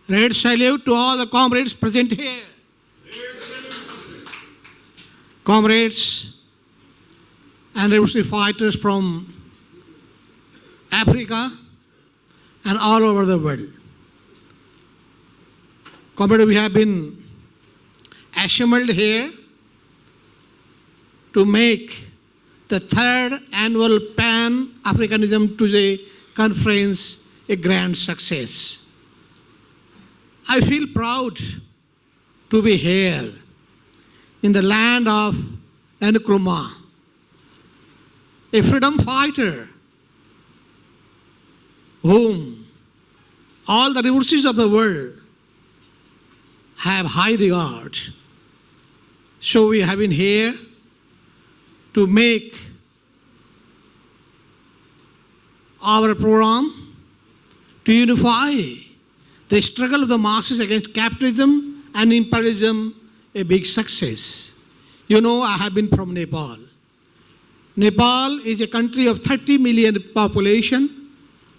Red salute to all the comrades present here. Comrades and revolutionary fighters from Africa and all over the world. Comrades, we have been assembled here to make the third annual Pan-Africanism Today conference a grand success. I feel proud to be here in the land of Nkrumah, a freedom fighter whom all the revolutions of the world have high regard. So we have been here to make our program to unify the struggle of the masses against capitalism and imperialism a big success. You know, I have been from Nepal. Nepal is a country of 30 million population,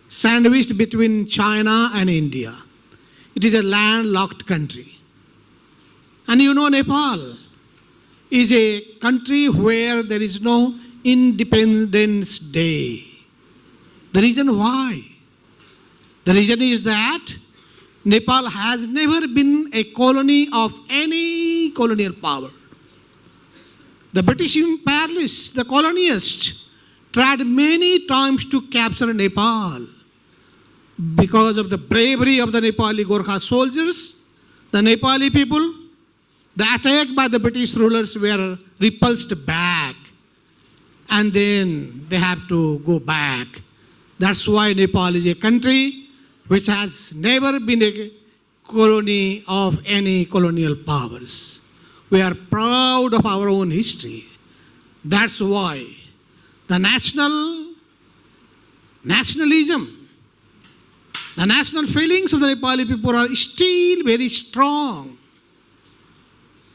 sandwiched between China and India. It is a landlocked country. And you know, Nepal is a country where there is no Independence Day. The reason why? The reason is that Nepal has never been a colony of any colonial power. The British imperialists, the colonialists, tried many times to capture Nepal. Because of the bravery of the Nepali Gorkha soldiers, the Nepali people, the attack by the British rulers were repulsed back. And then they have to go back. That's why Nepal is a country which has never been a colony of any colonial powers. We are proud of our own history. That's why the nationalism, the national feelings of the Nepali people are still very strong.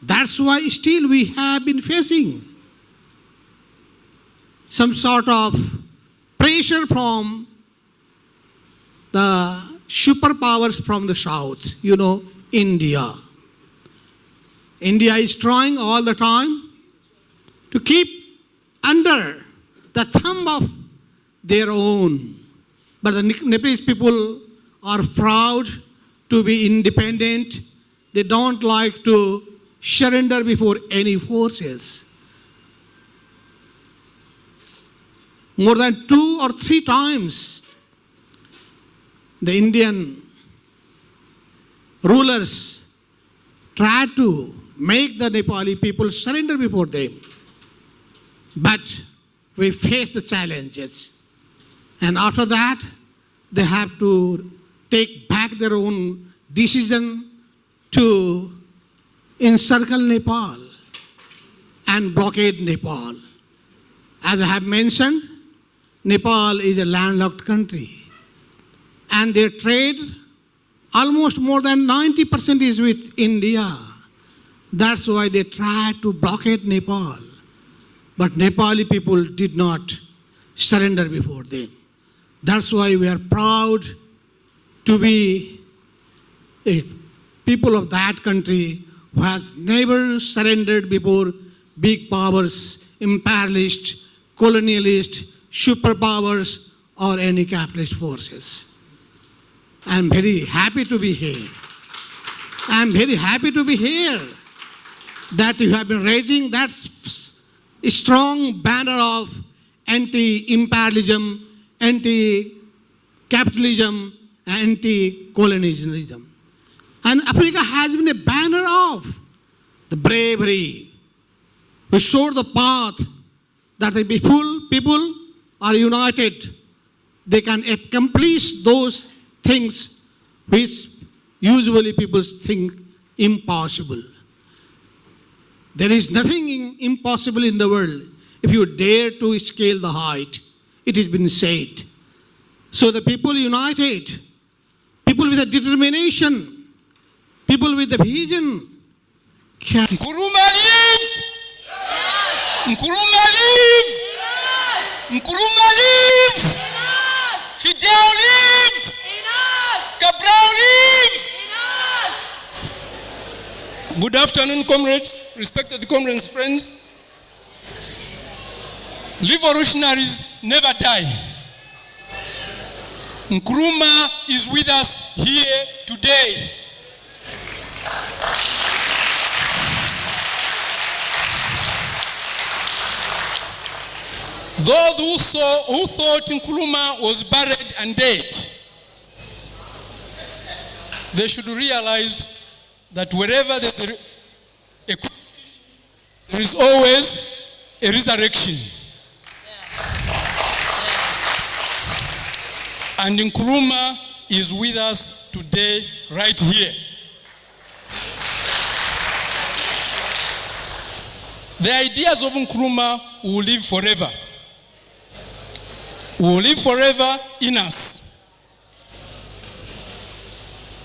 That's why still we have been facing some sort of pressure from the superpowers from the south, you know, India. India is trying all the time to keep under the thumb of their own. But the Nepalese people are proud to be independent. They don't like to surrender before any forces. More than 2 or 3 times, the Indian rulers tried to make the Nepali people surrender before them. But we faced the challenges. And after that, they have to take back their own decision to encircle Nepal and blockade Nepal. As I have mentioned, Nepal is a landlocked country. And their trade, almost more than 90% is with India. That's why they tried to blockade Nepal. But Nepali people did not surrender before them. That's why we are proud to be a people of that country who has never surrendered before big powers, imperialist, colonialist, superpowers, or any capitalist forces. I'm very happy to be here. I'm very happy to be here that you have been raising that strong banner of anti-imperialism, anti-capitalism, anti-colonialism. And Africa has been a banner of the bravery. We showed the path that the people are united. They can accomplish those things which usually people think impossible. There is nothing impossible in the world if you dare to scale the height. It has been said. So the people united, people with a determination, people with a vision. Nkrumah lives! Yes! Nkrumah lives! Yes! Nkrumah lives! Yes! Fidel lives! Enough! Cabral lives! Enough! Good afternoon, comrades, respected comrades, friends. Revolutionaries never die. Nkrumah is with us here today. Those who thought Nkrumah was buried and dead, they should realize that wherever there is always a resurrection. And Nkrumah is with us today, right here. The ideas of Nkrumah will live forever. Will live forever in us.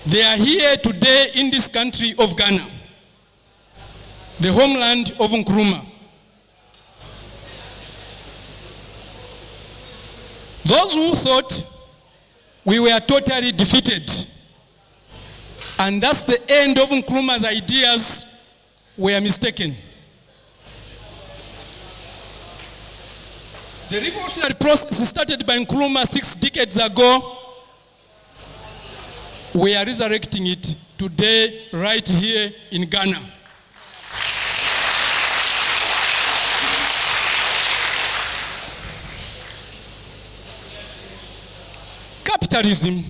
They are here today in this country of Ghana, the homeland of Nkrumah. Those who thought we were totally defeated, and that's the end of Nkrumah's ideas, were mistaken. The revolutionary process started by Nkrumah 6 decades ago. We are resurrecting it today, right here in Ghana. Capitalism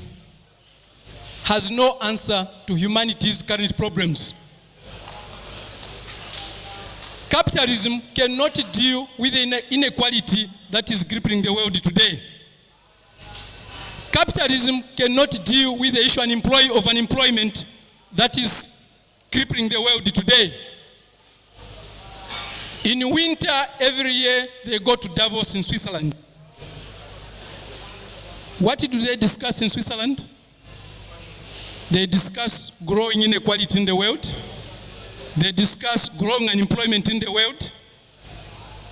has no answer to humanity's current problems. Capitalism cannot deal with the inequality that is gripping the world today. Capitalism cannot deal with the issue of unemployment that is crippling the world today. In winter, every year, they go to Davos in Switzerland. What do they discuss in Switzerland? They discuss growing inequality in the world. They discuss growing unemployment in the world.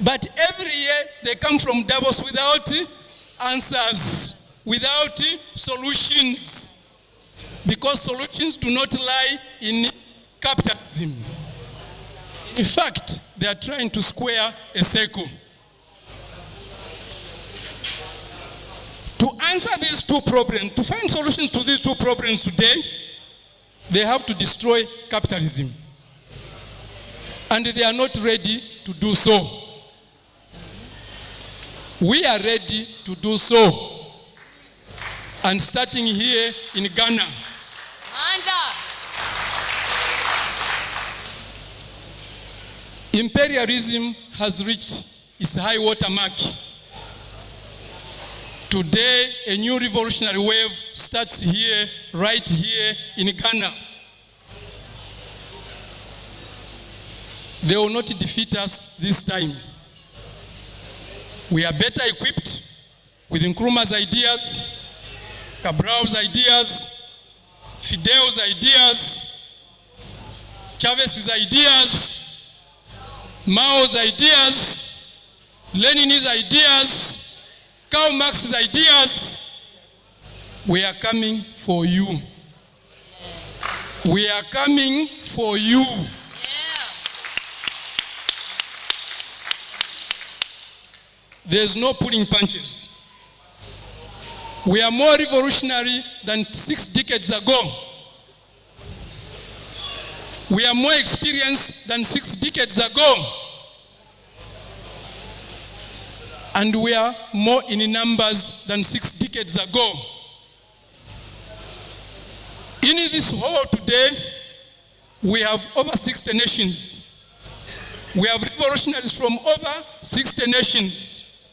But every year, they come from Davos without answers, without solutions, because solutions do not lie in capitalism. In fact, they are trying to square a circle. To answer these two problems, to find solutions to these two problems today, they have to destroy capitalism. And they are not ready to do so. We are ready to do so. And starting here in Ghana. Imperialism has reached its high water mark. Today, a new revolutionary wave starts here, right here in Ghana. They will not defeat us this time. We are better equipped with Nkrumah's ideas, Cabral's ideas, Fidel's ideas, Chavez's ideas, Mao's ideas, Lenin's ideas, Karl Marx's ideas. We are coming for you. We are coming for you. There's no pulling punches. We are more revolutionary than 6 decades ago. We are more experienced than 6 decades ago. And we are more in numbers than 6 decades ago. In this hall today, we have over 60 nations. We have revolutionaries from over 60 nations,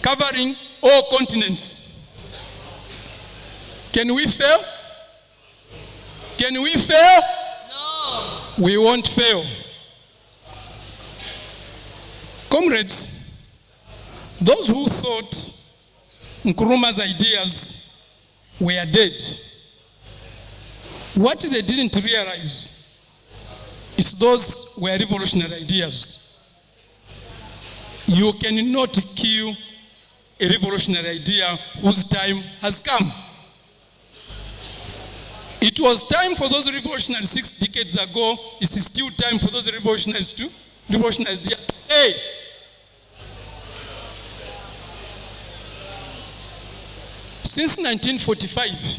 covering all continents. Can we fail? Can we fail? No. We won't fail. Comrades, those who thought Nkrumah's ideas were dead, what they didn't realize is those were revolutionary ideas. You cannot kill a revolutionary idea whose time has come. It was time for those revolutionaries 6 decades ago. It is still time for those revolutionaries to revolutionize today. Since 1945,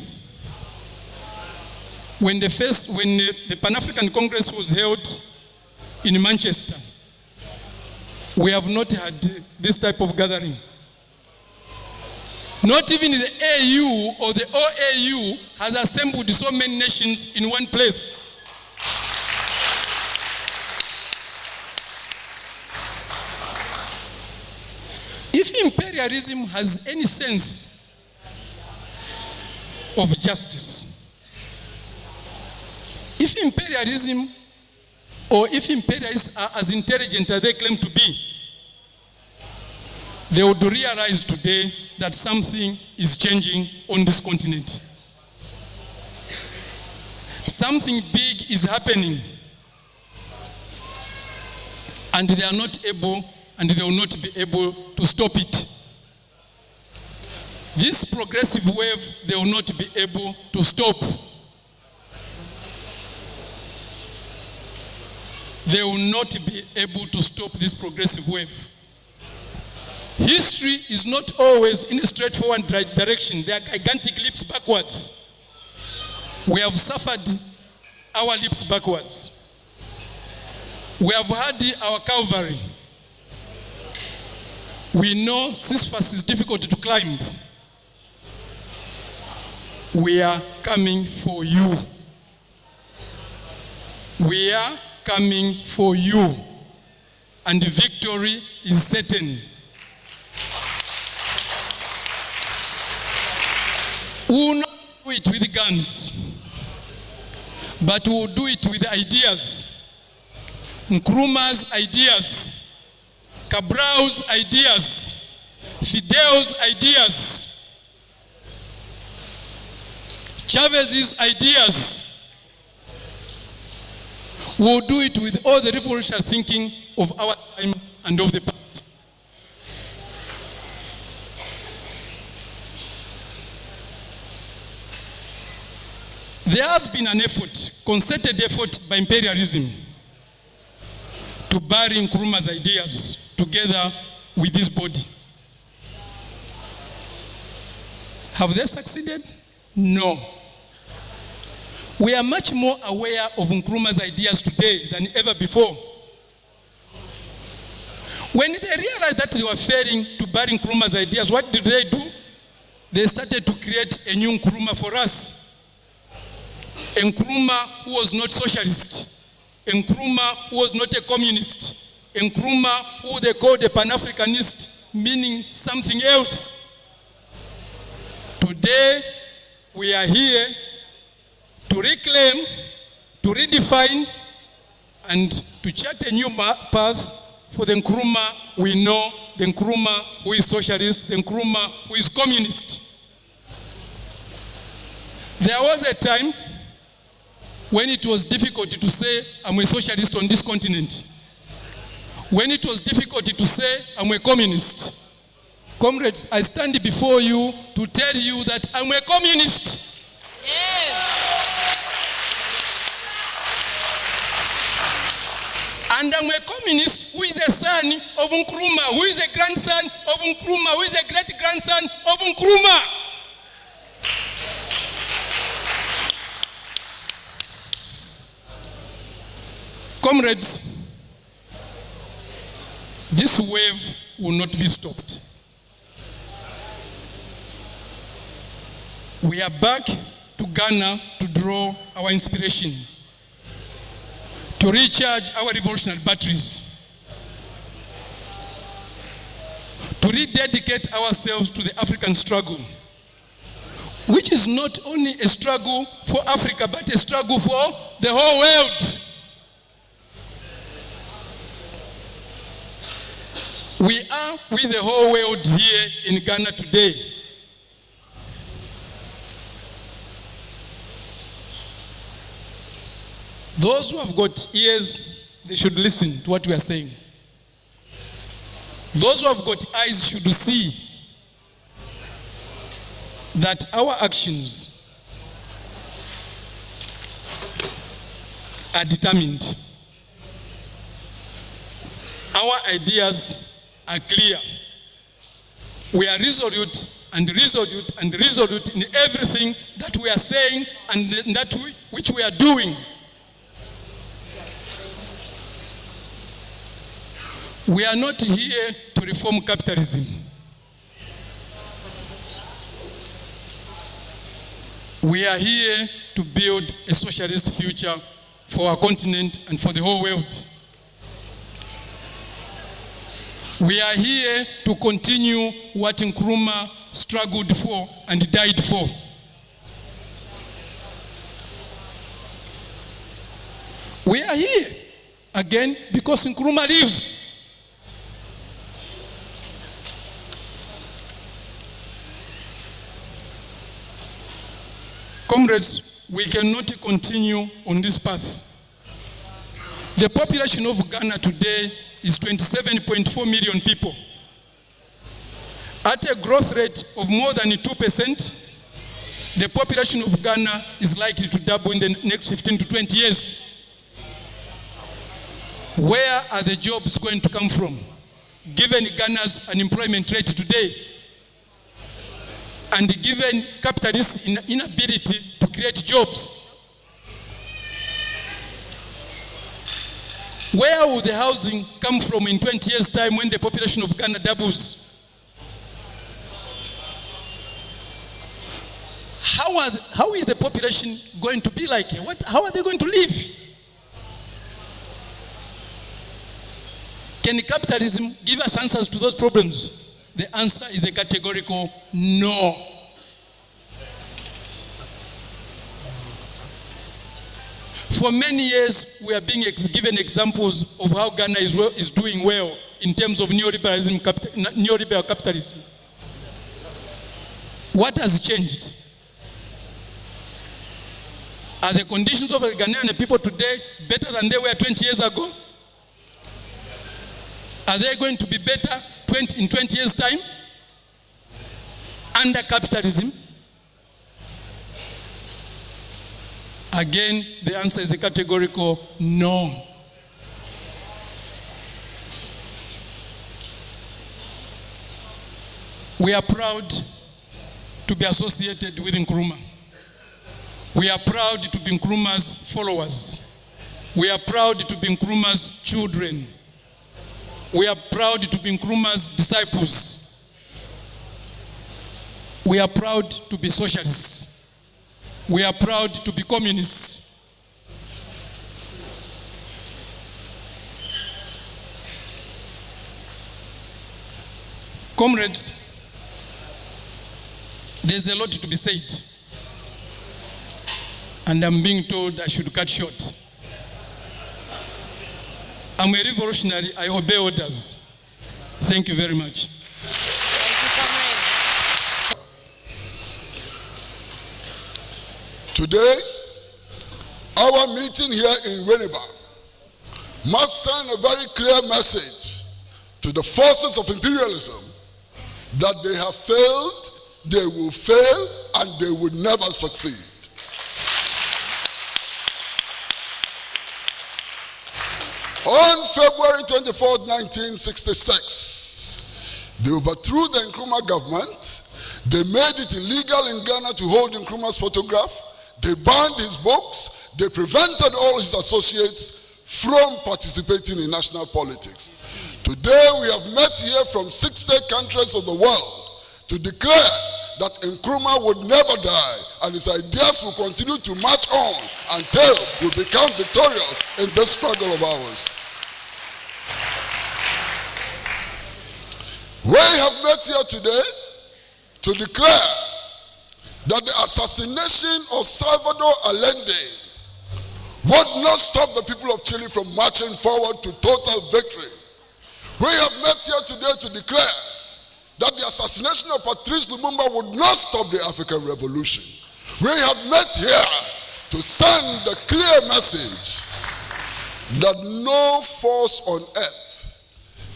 when the Pan-African Congress was held in Manchester, we have not had this type of gathering. Not even the AU or the OAU has assembled so many nations in one place. If imperialism has any sense of justice, if imperialism or if imperialists are as intelligent as they claim to be, they would realize today that something is changing on this continent. Something big is happening, and they are not able, and they will not be able to stop it. This progressive wave, they will not be able to stop. They will not be able to stop this progressive wave. History is not always in a straightforward direction. There are gigantic leaps backwards. We have suffered our leaps backwards. We have had our Calvary. We know Sisyphus is difficult to climb. We are coming for you. We are coming for you. And victory is certain. We will not do it with guns, but we will do it with ideas. Nkrumah's ideas, Cabral's ideas, Fidel's ideas, Chavez's ideas. We will do it with all the revolutionary thinking of our time and of the past. There has been an effort, concerted effort by imperialism to bury Nkrumah's ideas together with this body. Have they succeeded? No. We are much more aware of Nkrumah's ideas today than ever before. When they realized that they were failing to bury Nkrumah's ideas, what did they do? They started to create a new Nkrumah for us. A Nkrumah who was not socialist. A Nkrumah who was not a communist. A Nkrumah who they called a Pan-Africanist, meaning something else. Today, we are here to reclaim, to redefine, and to chart a new path for the Nkrumah we know, the Nkrumah who is socialist, the Nkrumah who is communist. There was a time when it was difficult to say, I'm a socialist on this continent. When it was difficult to say, I'm a communist. Comrades, I stand before you to tell you that I'm a communist. Yes. And I'm a communist who is the son of Nkrumah, who is the grandson of Nkrumah, who is the great-grandson of Nkrumah. Comrades, this wave will not be stopped. We are back to Ghana to draw our inspiration, to recharge our revolutionary batteries, to rededicate ourselves to the African struggle, which is not only a struggle for Africa, but a struggle for the whole world. We are with the whole world here in Ghana today. Those who have got ears, they should listen to what we are saying. Those who have got eyes should see that our actions are determined. Our ideas are clear. We are resolute and resolute and resolute in everything that we are saying and that which we are doing. We are not here to reform capitalism. We are here to build a socialist future for our continent and for the whole world. We are here to continue what Nkrumah struggled for and died for. We are here again because Nkrumah lives. Comrades, we cannot continue on this path. The population of Ghana today is 27.4 million people. At a growth rate of more than 2%, the population of Ghana is likely to double in the next 15 to 20 years. Where are the jobs going to come from, given Ghana's unemployment rate today, and given capitalists' inability to create jobs? Where will the housing come from in 20 years' time when the population of Ghana doubles? How is the population going to be like? How are they going to live? Can capitalism give us answers to those problems? The answer is a categorical no. For many years, we are being given examples of how Ghana is doing well in terms of neoliberalism, neoliberal capitalism. What has changed? Are the conditions of the Ghanaian people today better than they were 20 years ago? Are they going to be better in 20 years' time under capitalism? Again, the answer is a categorical no. We are proud to be associated with Nkrumah. We are proud to be Nkrumah's followers. We are proud to be Nkrumah's children. We are proud to be Nkrumah's disciples. We are proud to be socialists. We are proud to be communists. Comrades, there's a lot to be said, and I'm being told I should cut short. I'm a revolutionary, I obey orders. Thank you very much. Today, our meeting here in Winneba must send a very clear message to the forces of imperialism that they have failed, they will fail, and they will never succeed. On February 24, 1966, they overthrew the Nkrumah government. They made it illegal in Ghana to hold Nkrumah's photograph. They banned his books. They prevented all his associates from participating in national politics. Today, we have met here from 60 countries of the world to declare that Nkrumah would never die, and his ideas will continue to march on until we become victorious in this struggle of ours. We have met here today to declare that the assassination of Salvador Allende would not stop the people of Chile from marching forward to total victory. We have met here today to declare that the assassination of Patrice Lumumba would not stop the African Revolution. We have met here to send the clear message that no force on earth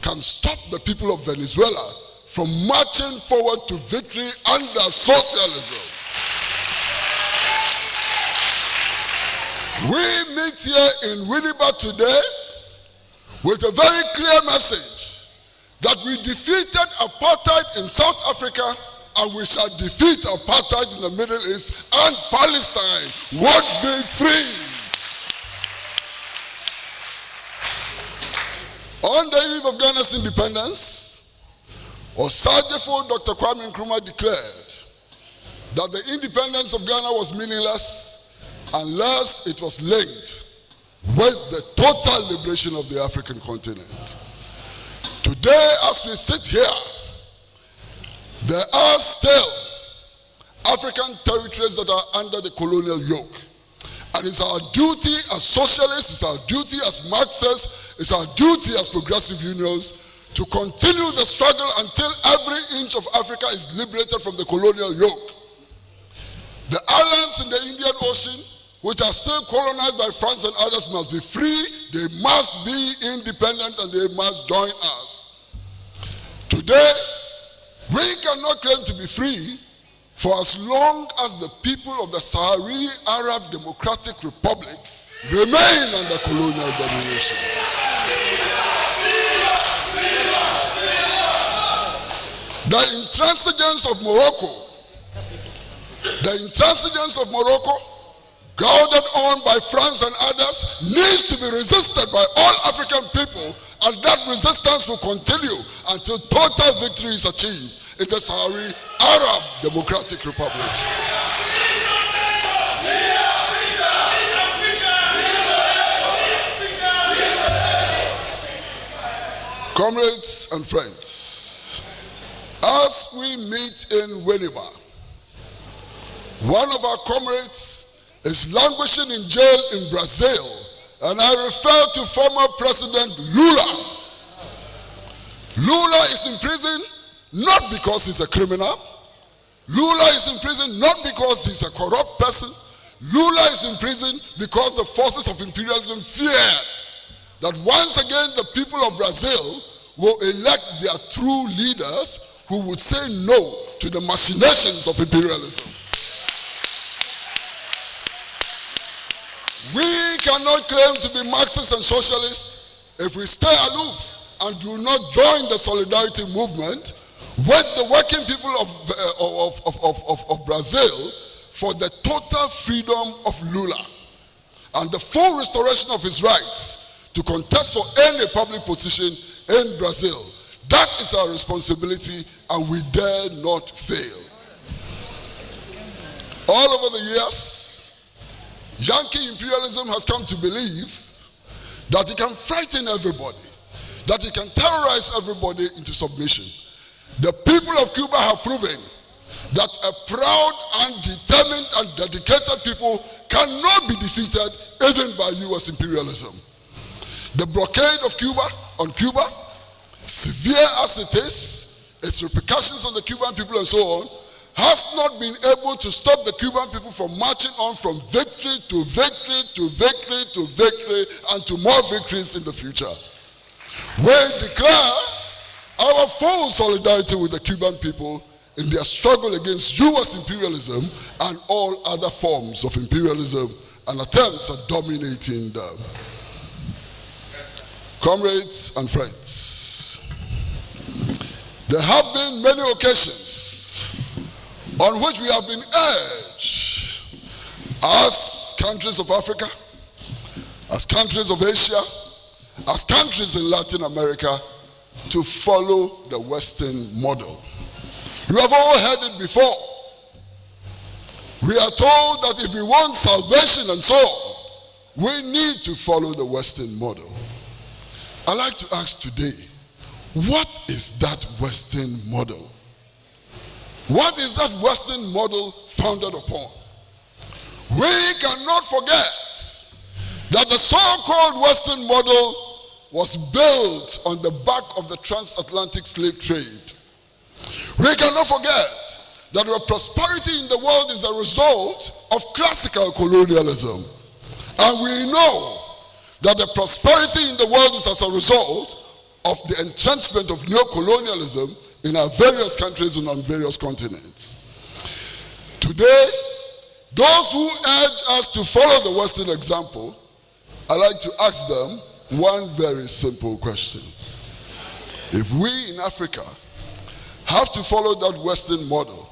can stop the people of Venezuela from marching forward to victory under socialism. We meet here in Winnipeg today with a very clear message that we defeated apartheid in South Africa and we shall defeat apartheid in the Middle East, and Palestine would be free. On the eve of Ghana's independence, Osajefo Dr. Kwame Nkrumah declared that the independence of Ghana was meaningless unless it was linked with the total liberation of the African continent. Today, as we sit here, there are still African territories that are under the colonial yoke. And it's our duty as socialists, it's our duty as Marxists, it's our duty as progressive unions to continue the struggle until every inch of Africa is liberated from the colonial yoke. The islands in the Indian Ocean, which are still colonized by France and others, must be free, they must be independent, and they must join us. Today, we cannot claim to be free for as long as the people of the Sahrawi Arab Democratic Republic remain under colonial domination. The intransigence of Morocco, guarded on by France and others, needs to be resisted by all African people, and that resistance will continue until total victory is achieved in the Sahrawi Arab Democratic Republic. Comrades and friends, as we meet in Winnipeg, one of our comrades is languishing in jail in Brazil, and I refer to former President Lula. Lula is in prison not because he's a criminal. Lula is in prison not because he's a corrupt person. Lula is in prison because the forces of imperialism fear that once again the people of Brazil will elect their true leaders who would say no to the machinations of imperialism. We cannot claim to be Marxists and socialists if we stay aloof and do not join the solidarity movement with the working people of Brazil for the total freedom of Lula and the full restoration of his rights to contest for any public position in Brazil. That is our responsibility, and we dare not fail. All over the years, Yankee imperialism has come to believe that it can frighten everybody, that it can terrorize everybody into submission. The people of Cuba have proven that a proud and determined and dedicated people cannot be defeated even by US imperialism. The blockade of Cuba, severe as it is, its repercussions on the Cuban people and so on, has not been able to stop the Cuban people from marching on from victory to victory to victory to victory and to more victories in the future. We declare our full solidarity with the Cuban people in their struggle against US imperialism and all other forms of imperialism and attempts at dominating them. Comrades and friends, there have been many occasions on which we have been urged as countries of Africa, as countries of Asia, as countries in Latin America to follow the Western model. You have all heard it before. We are told that if we want salvation and so on, we need to follow the Western model. I'd like to ask today, what is that Western model? What is that Western model founded upon? We cannot forget that the so-called Western model was built on the back of the transatlantic slave trade. We cannot forget that our prosperity in the world is a result of classical colonialism. And we know that the prosperity in the world is as a result of the entrenchment of neo-colonialism in our various countries and on various continents. Today, Those who urge us to follow the Western example, I like to ask them one very simple question. If we in Africa have to follow that Western model,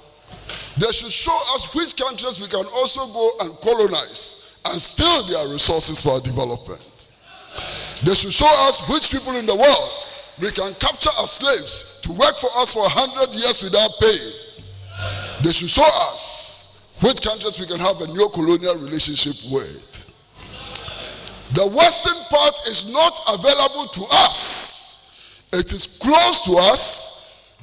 they should show us which countries we can also go and colonize and steal their resources for our development. They should show us which people in the world we can capture as slaves to work for us for 100 years without pay. They should show us which countries we can have a neo-colonial relationship with. The Western part is not available to us. It is close to us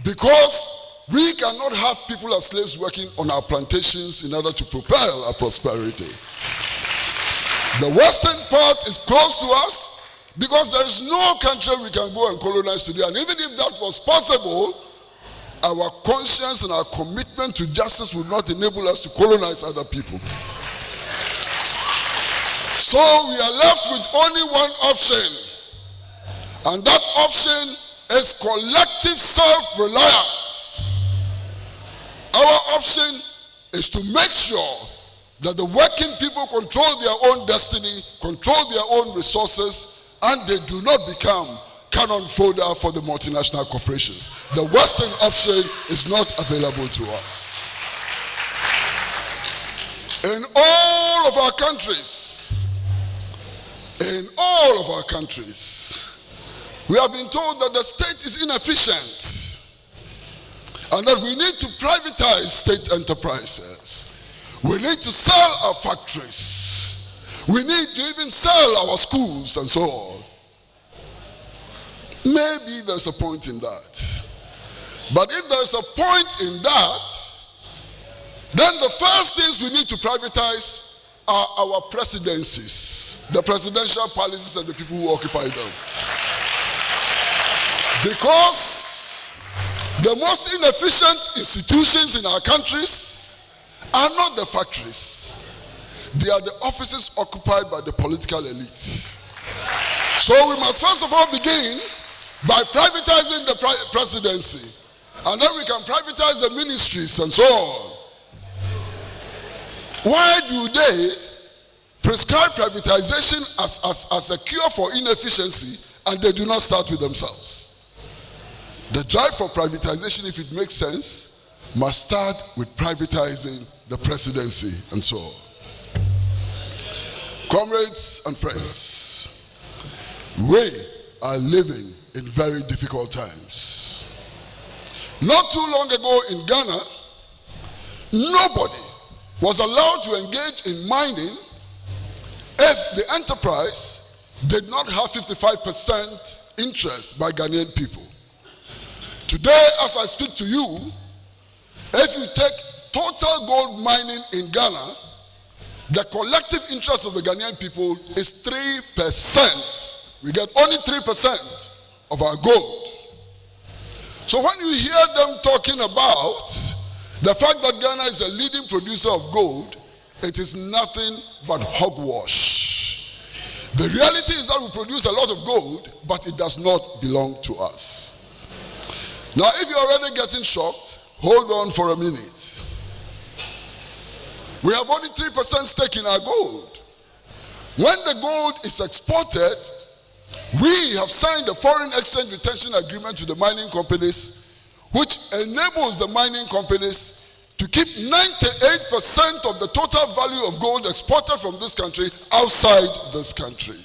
because we cannot have people as slaves working on our plantations in order to propel our prosperity. The Western part is close to us because there is no country we can go and colonize today. And even if that was possible, our conscience and our commitment to justice would not enable us to colonize other people. So we are left with only one option. And that option is collective self-reliance. Our option is to make sure that the working people control their own destiny, control their own resources, and they do not become cannon fodder for the multinational corporations. The Western option is not available to us. In all of our countries, we have been told that the state is inefficient and that we need to privatize state enterprises. We need to sell our factories. We need to even sell our schools and so on. Maybe there's a point in that. But if there's a point in that, then the first things we need to privatize are our presidencies, the presidential palaces and the people who occupy them. Because the most inefficient institutions in our countries are not the factories. They are the offices occupied by the political elite. So we must first of all begin by privatizing the presidency. And then we can privatize the ministries and so on. Why do they prescribe privatization as a cure for inefficiency and they do not start with themselves? The drive for privatization, if it makes sense, must start with privatizing the presidency and so on. Comrades and friends, we are living in very difficult times. Not too long ago in Ghana, nobody was allowed to engage in mining if the enterprise did not have 55% interest by Ghanaian people. Today, as I speak to you, if you take total gold mining in Ghana, the collective interest of the Ghanaian people is 3%. We get only 3% of our gold. So when you hear them talking about the fact that Ghana is a leading producer of gold, it is nothing but hogwash. The reality is that we produce a lot of gold, but it does not belong to us. Now, if you're already getting shocked, hold on for a minute. We have only 3% stake in our gold. When the gold is exported, we have signed a foreign exchange retention agreement to the mining companies, which enables the mining companies to keep 98% of the total value of gold exported from this country outside this country.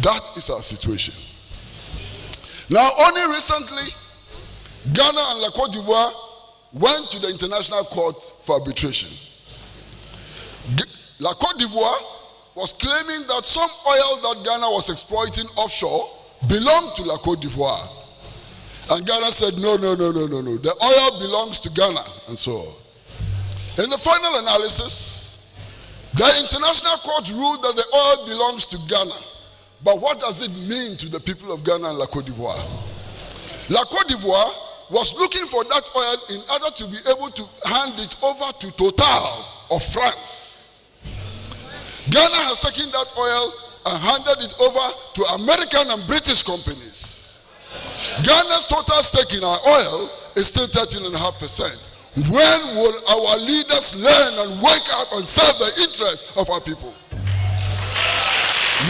That is our situation. Now, only recently, Ghana and La Côte d'Ivoire went to the International Court for arbitration. La Côte d'Ivoire was claiming that some oil that Ghana was exploiting offshore belonged to La Côte d'Ivoire. And Ghana said, no. The oil belongs to Ghana, and so on. In the final analysis, the International Court ruled that the oil belongs to Ghana. But what does it mean to the people of Ghana and La Côte d'Ivoire? La Côte d'Ivoire was looking for that oil in order to be able to hand it over to Total of France. Ghana has taken that oil and handed it over to American and British companies. Ghana's total stake in our oil is still 13.5%, When will our leaders learn and wake up and serve the interests of our people?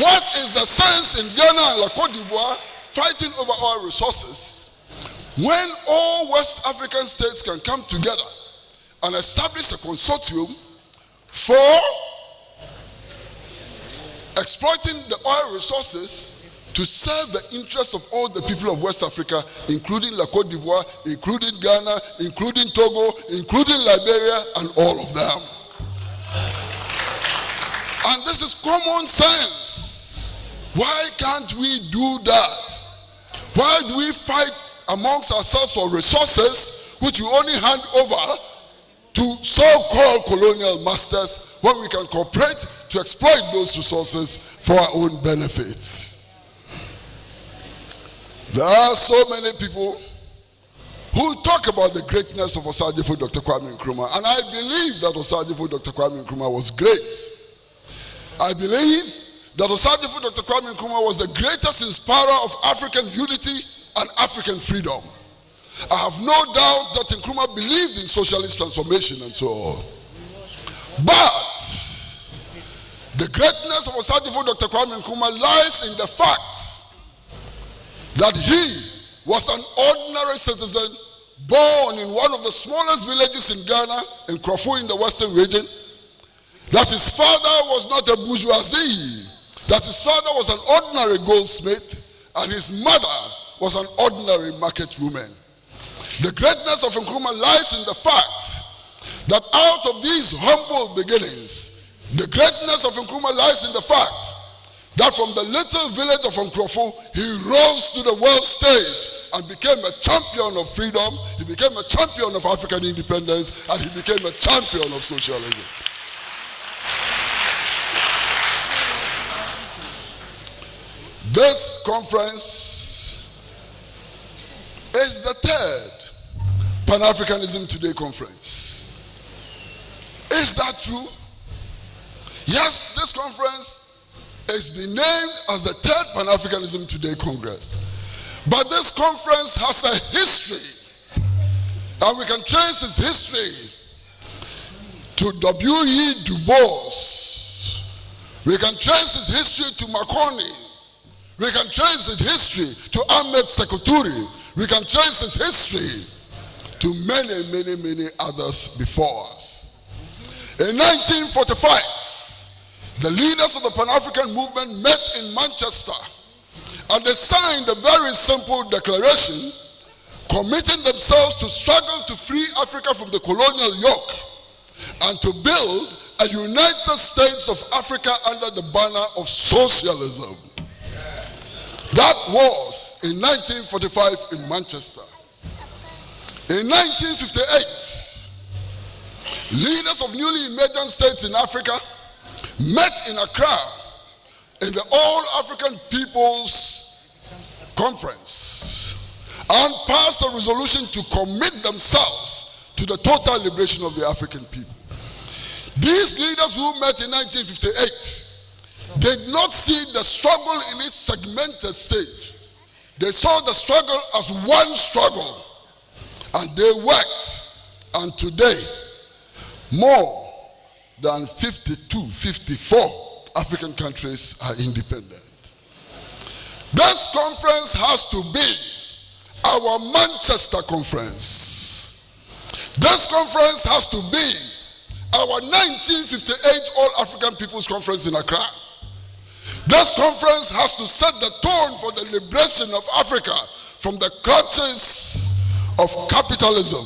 What is the sense in Ghana and La Côte d'Ivoire fighting over oil resources when all West African states can come together and establish a consortium for exploiting the oil resources to serve the interests of all the people of West Africa, including La Côte d'Ivoire, including Ghana, including Togo, including Liberia, and all of them. And this is common sense. Why can't we do that? Why do we fight amongst ourselves for resources which we only hand over to so-called colonial masters when we can cooperate to exploit those resources for our own benefits? There are so many people who talk about the greatness of Osagyefo Dr. Kwame Nkrumah, and I believe that Osagyefo Dr. Kwame Nkrumah was great. I believe that Osagyefo Dr. Kwame Nkrumah was the greatest inspirer of African unity and African freedom. I have no doubt that Nkrumah believed in socialist transformation and so on. But the greatness of Osagyefo Dr. Kwame Nkrumah lies in the fact that he was an ordinary citizen born in one of the smallest villages in Ghana, in Krofo in the western region, that his father was not a bourgeoisie, that his father was an ordinary goldsmith, and his mother was an ordinary market woman. The greatness of Nkrumah lies in the fact that out of these humble beginnings, the greatness of Nkrumah lies in the fact that from the little village of Nkrofo, he rose to the world stage and became a champion of freedom, he became a champion of African independence, and he became a champion of socialism. This conference is the third Pan-Africanism Today conference. Is that true? Yes, this conference has been named as the third Pan-Africanism Today Congress. But this conference has a history, and we can trace its history to W.E. Du Bois. We can trace its history to Macaulay. We can trace its history to Ahmed Sekou Touré. We can trace its history to many, many, many others before us. In 1945, the leaders of the Pan-African movement met in Manchester, and they signed a very simple declaration committing themselves to struggle to free Africa from the colonial yoke and to build a United States of Africa under the banner of socialism. That was in 1945 in Manchester. In 1958, leaders of newly emergent states in Africa met in Accra in the All African People's Conference and passed a resolution to commit themselves to the total liberation of the African people. These leaders who met in 1958 did not see the struggle in its segmented stage. They saw the struggle as one struggle, and they worked, and today more than 54 African countries are independent. This conference has to be our Manchester conference. This conference has to be our 1958 All African People's Conference in Accra. This conference has to set the tone for the liberation of Africa from the clutches of capitalism.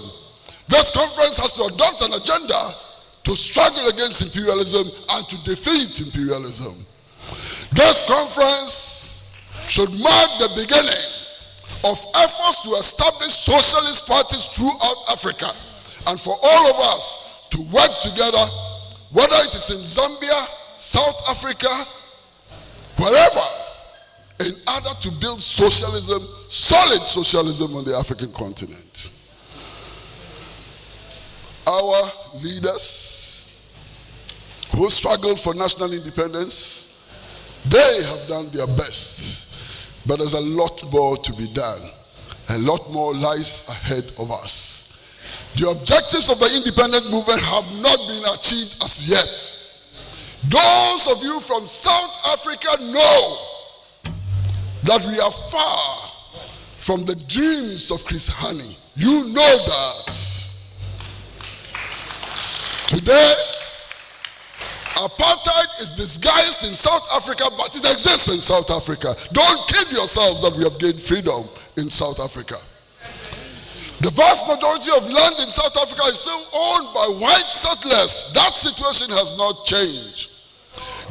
This conference has to adopt an agenda to struggle against imperialism and to defeat imperialism. This conference should mark the beginning of efforts to establish socialist parties throughout Africa, and for all of us to work together, whether it is in Zambia, South Africa, wherever, in order to build socialism, solid socialism on the African continent. Our leaders who struggled for national independence, they have done their best. But there's a lot more to be done. A lot more lies ahead of us. The objectives of the independent movement have not been achieved as yet. Those of you from South Africa know that we are far from the dreams of Chris Hani. You know that. Today, apartheid is disguised in South Africa, but it exists in South Africa. Don't kid yourselves that we have gained freedom in South Africa. The vast majority of land in South Africa is still owned by white settlers. That situation has not changed.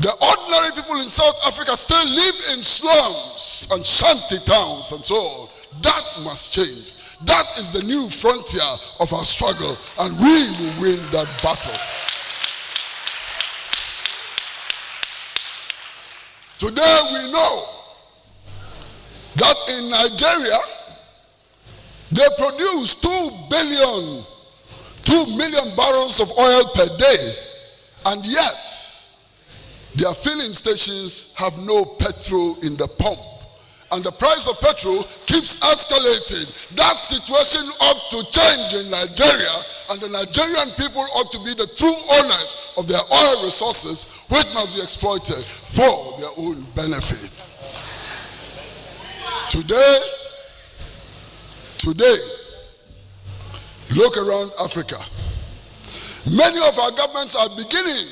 The ordinary people in South Africa still live in slums and shanty towns and so on. That must change. That is the new frontier of our struggle, and we will win that battle. Today we know that in Nigeria, they produce 2 million barrels of oil per day, and yet their filling stations have no petrol in the pump. And the price of petrol keeps escalating. That situation ought to change in Nigeria, and the Nigerian people ought to be the true owners of their oil resources, which must be exploited for their own benefit. Today, look around Africa. Many of our governments are beginning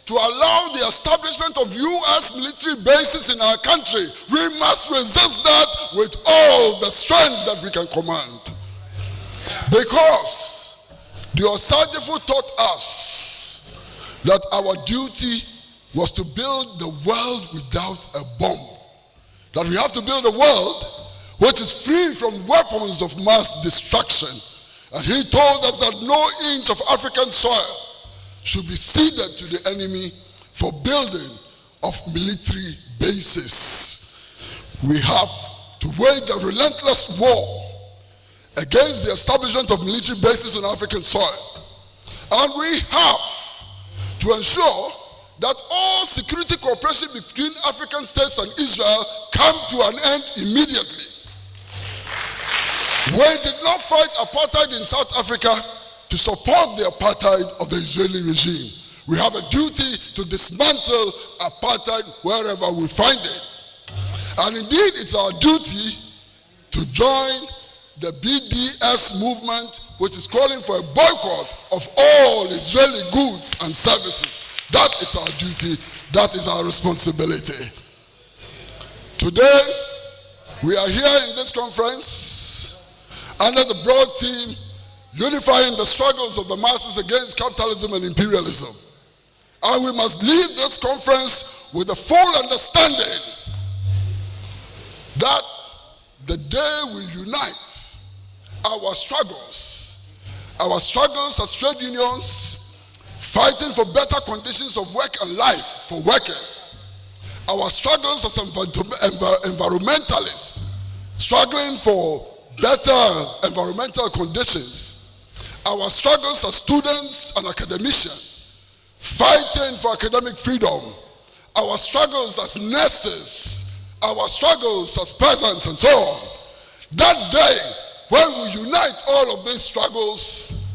to allow the establishment of U.S. military bases in our country. We must resist that with all the strength that we can command. Because the Osagefo taught us that our duty was to build the world without a bomb. That we have to build a world which is free from weapons of mass destruction. And he told us that no inch of African soil should be ceded to the enemy for building of military bases. We have to wage a relentless war against the establishment of military bases on African soil. And we have to ensure that all security cooperation between African states and Israel come to an end immediately. We did not fight apartheid in South Africa to support the apartheid of the Israeli regime. We have a duty to dismantle apartheid wherever we find it. And indeed, it's our duty to join the BDS movement, which is calling for a boycott of all Israeli goods and services. That is our duty. That is our responsibility. Today, we are here in this conference under the broad theme, unifying the struggles of the masses against capitalism and imperialism. And we must leave this conference with a full understanding that the day we unite our struggles as trade unions, fighting for better conditions of work and life for workers, our struggles as environmentalists, struggling for better environmental conditions, our struggles as students and academicians, fighting for academic freedom, our struggles as nurses, our struggles as peasants and so on. That day, when we unite all of these struggles,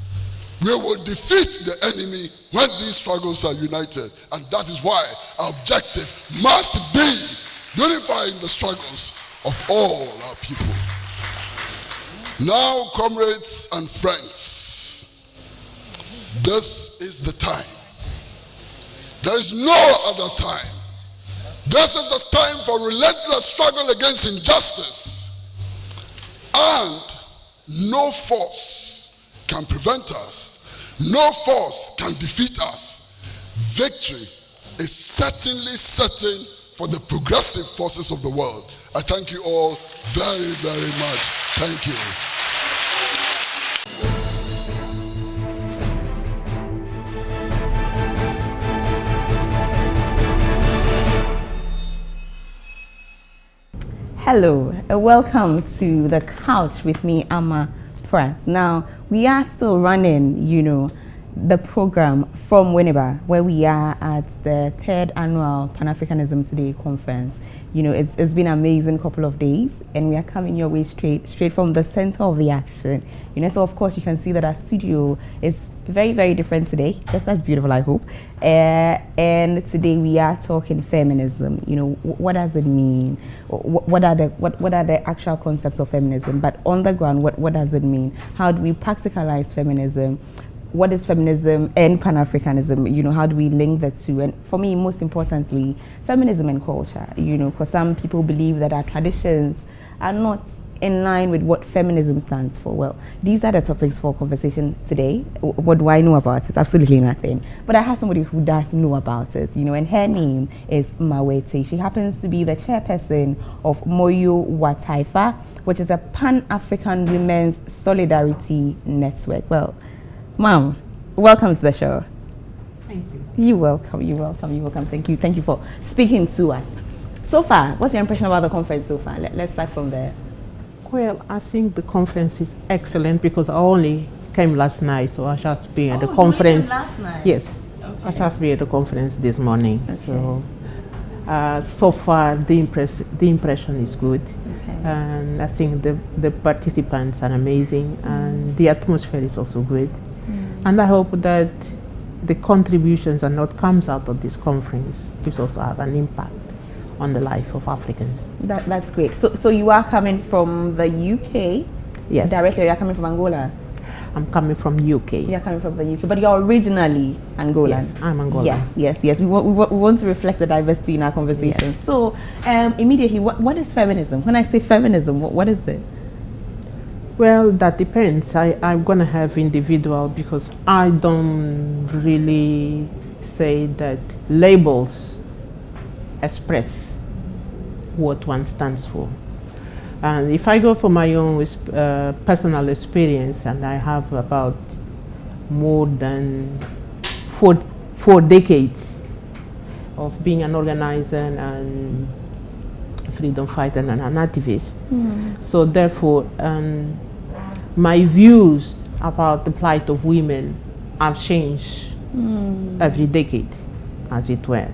we will defeat the enemy when these struggles are united. And that is why our objective must be unifying the struggles of all our people. Now, comrades and friends, this is the time. There is no other time. This is the time for relentless struggle against injustice. And no force can prevent us. No force can defeat us. Victory is certainly certain for the progressive forces of the world. I thank you all very, very much. Thank you. Hello, welcome to The Couch with me, Amma Pratt. Now, we are still running, the program from Winneba, where we are at the 3rd Annual Pan-Africanism Today Conference You know, it's been an amazing couple of days, and we are coming your way straight from the center of the action. You know, so of course you can see that our studio is very, very different today. Just as beautiful, I hope. And today we are talking feminism. You know, what does it mean? What are the actual concepts of feminism? But on the ground, what does it mean? How do we practicalize feminism? What is feminism and Pan-Africanism? You know, how do we link the two? And for me, most importantly, feminism and culture. You know, because some people believe that our traditions are not in line with what feminism stands for. Well, these are the topics for conversation today. What do I know about it? Absolutely nothing. But I have somebody who does know about it, you know, and her name is Mawete. She happens to be the chairperson of Mawete, which is a Pan-African Women's Solidarity Network. Well, Mom, welcome to the show. Thank you. You're welcome. Thank you for speaking to us. So far, what's your impression about the conference so far? Let's start from there. Well, I think the conference is excellent because I only came last night, so I just been at the conference. You came last night? Yes, okay. I just been at the conference this morning. Okay. So far the impression is good, okay. And I think the participants are amazing, and the atmosphere is also good. And I hope that the contributions and what comes out of this conference will also have an impact on the life of Africans. That's great. So you are coming from the UK? Yes. Directly, you are coming from Angola? I'm coming from UK. You're coming from the UK, but you're originally Angolan? Yes, I'm Angolan. Yes. We want to reflect the diversity in our conversation. Yes. So immediately, what is feminism? When I say feminism, what is it? Well, that depends. I'm going to have individual, because I don't really say that labels express what one stands for. And if I go for my own personal experience, and I have about more than four decades of being an organizer and freedom fighter and an activist. So therefore, my views about the plight of women have changed every decade, as it were,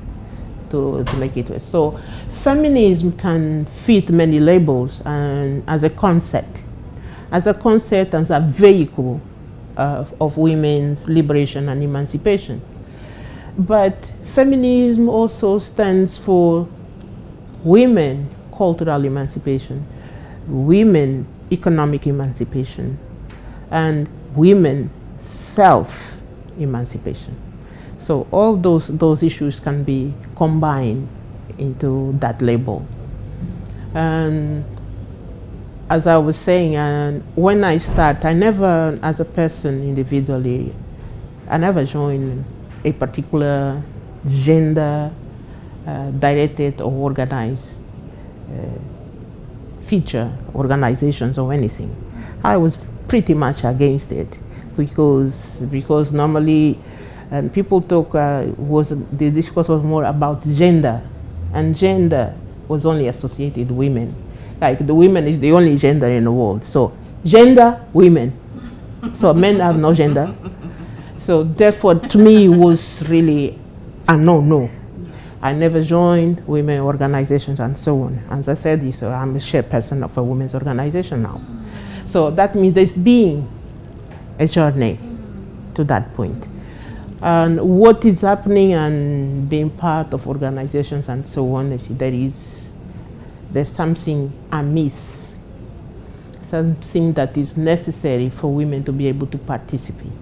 to make it work. So feminism can fit many labels, and as a concept, as a vehicle of women's liberation and emancipation. But feminism also stands for women cultural emancipation, women economic emancipation, and women self-emancipation. So all those issues can be combined into that label. And as I was saying, when I start, I never, as a person individually, I never joined a particular gender directed or organized feature, organizations or anything. I was pretty much against it because normally people talk, the discourse was more about gender, and gender was only associated with women. Like the women is the only gender in the world. So gender, women. So men have no gender. So therefore, to me, it was really a no. I never joined women organizations and so on. As I said, so I'm a chairperson of a women's organization now. So that means there's been a journey to that point. And what is happening and being part of organizations and so on, if there's something amiss, something that is necessary for women to be able to participate,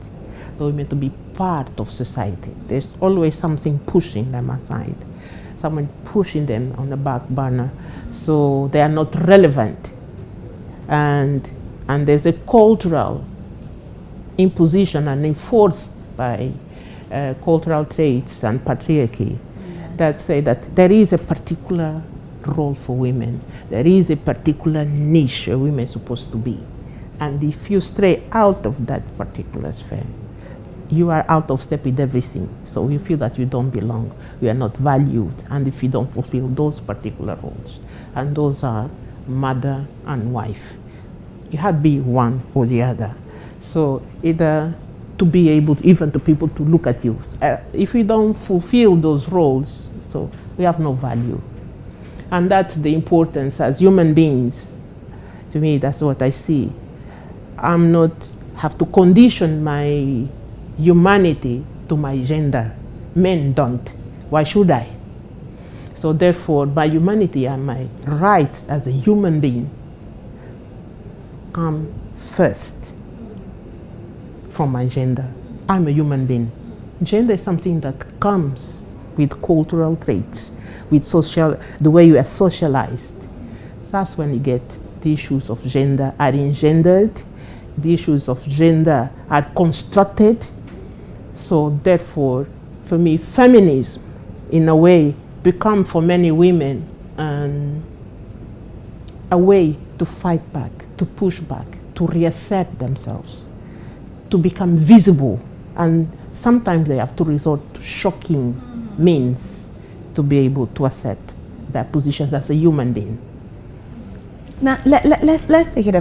for women to be part of society. There's always something pushing them aside, someone pushing them on the back burner, so they are not relevant. And there's a cultural imposition and enforced by cultural traits and patriarchy that say that there is a particular role for women, there is a particular niche a woman is supposed to be. And if you stray out of that particular sphere, you are out of step with everything. So you feel that you don't belong, you are not valued, and if you don't fulfill those particular roles, and those are mother and wife, you have to be one or the other. So either to be able, even to people to look at you. If you don't fulfill those roles, so we have no value. And that's the importance as human beings. To me, that's what I see. I'm not have to condition my humanity to my gender. Men don't. Why should I? So therefore, my humanity and my rights as a human being come first from my gender. I'm a human being. Gender is something that comes with cultural traits, with the way you are socialized. That's when you get the issues of gender are engendered, the issues of gender are constructed. So therefore, for me, feminism, in a way, become for many women a way to fight back, to push back, to reassert themselves, to become visible. And sometimes they have to resort to shocking means to be able to assert their position as a human being. Now, let's take it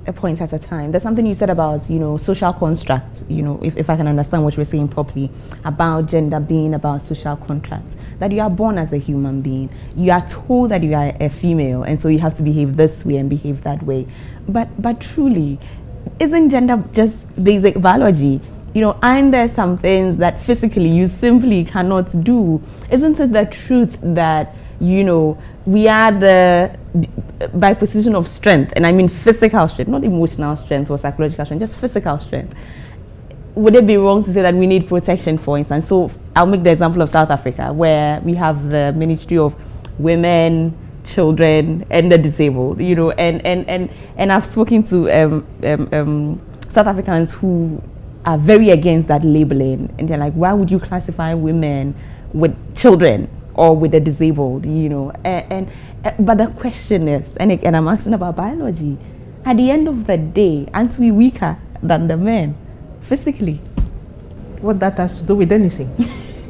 a point at a time. There's something you said about, social constructs, if I can understand what you were saying properly, about gender being about social contracts, that you are born as a human being. You are told that you are a female, and so you have to behave this way and behave that way. But truly, isn't gender just basic biology? Aren't there some things that physically you simply cannot do? Isn't it the truth that, we are by position of strength, and I mean physical strength, not emotional strength or psychological strength, just physical strength. Would it be wrong to say that we need protection, for instance? So I'll make the example of South Africa, where we have the Ministry of Women, Children, and the Disabled, and I've spoken to South Africans who are very against that labeling, and they're like, why would you classify women with children or with the disabled, but the question is, and I'm asking about biology, at the end of the day, aren't we weaker than the men physically? What that has to do with anything?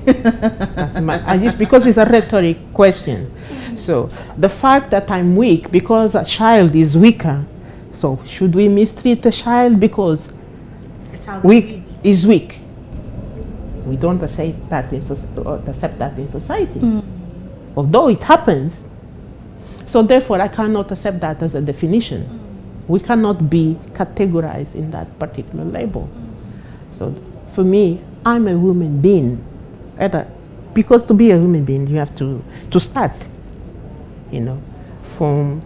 Just because it's a rhetoric question. So the fact that I'm weak because a child is weaker, so should we mistreat a child because is weak? We don't accept that in society, although it happens. So therefore, I cannot accept that as a definition. We cannot be categorized in that particular label. So for me, I'm a human being. Because to be a human being, you have to start, from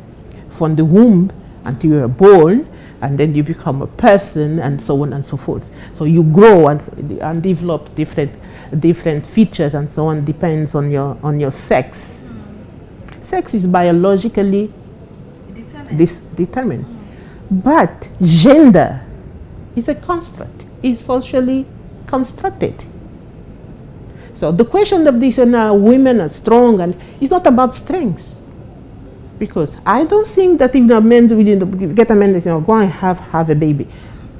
the womb until you are born, and then you become a person, and so on and so forth. So you grow and develop different features and so on, depends on your sex. Sex is biologically determined. But gender is a construct, is socially constructed. So the question of this, women are strong, and it's not about strengths. Because I don't think that if a man will get a man and say, go and have a baby,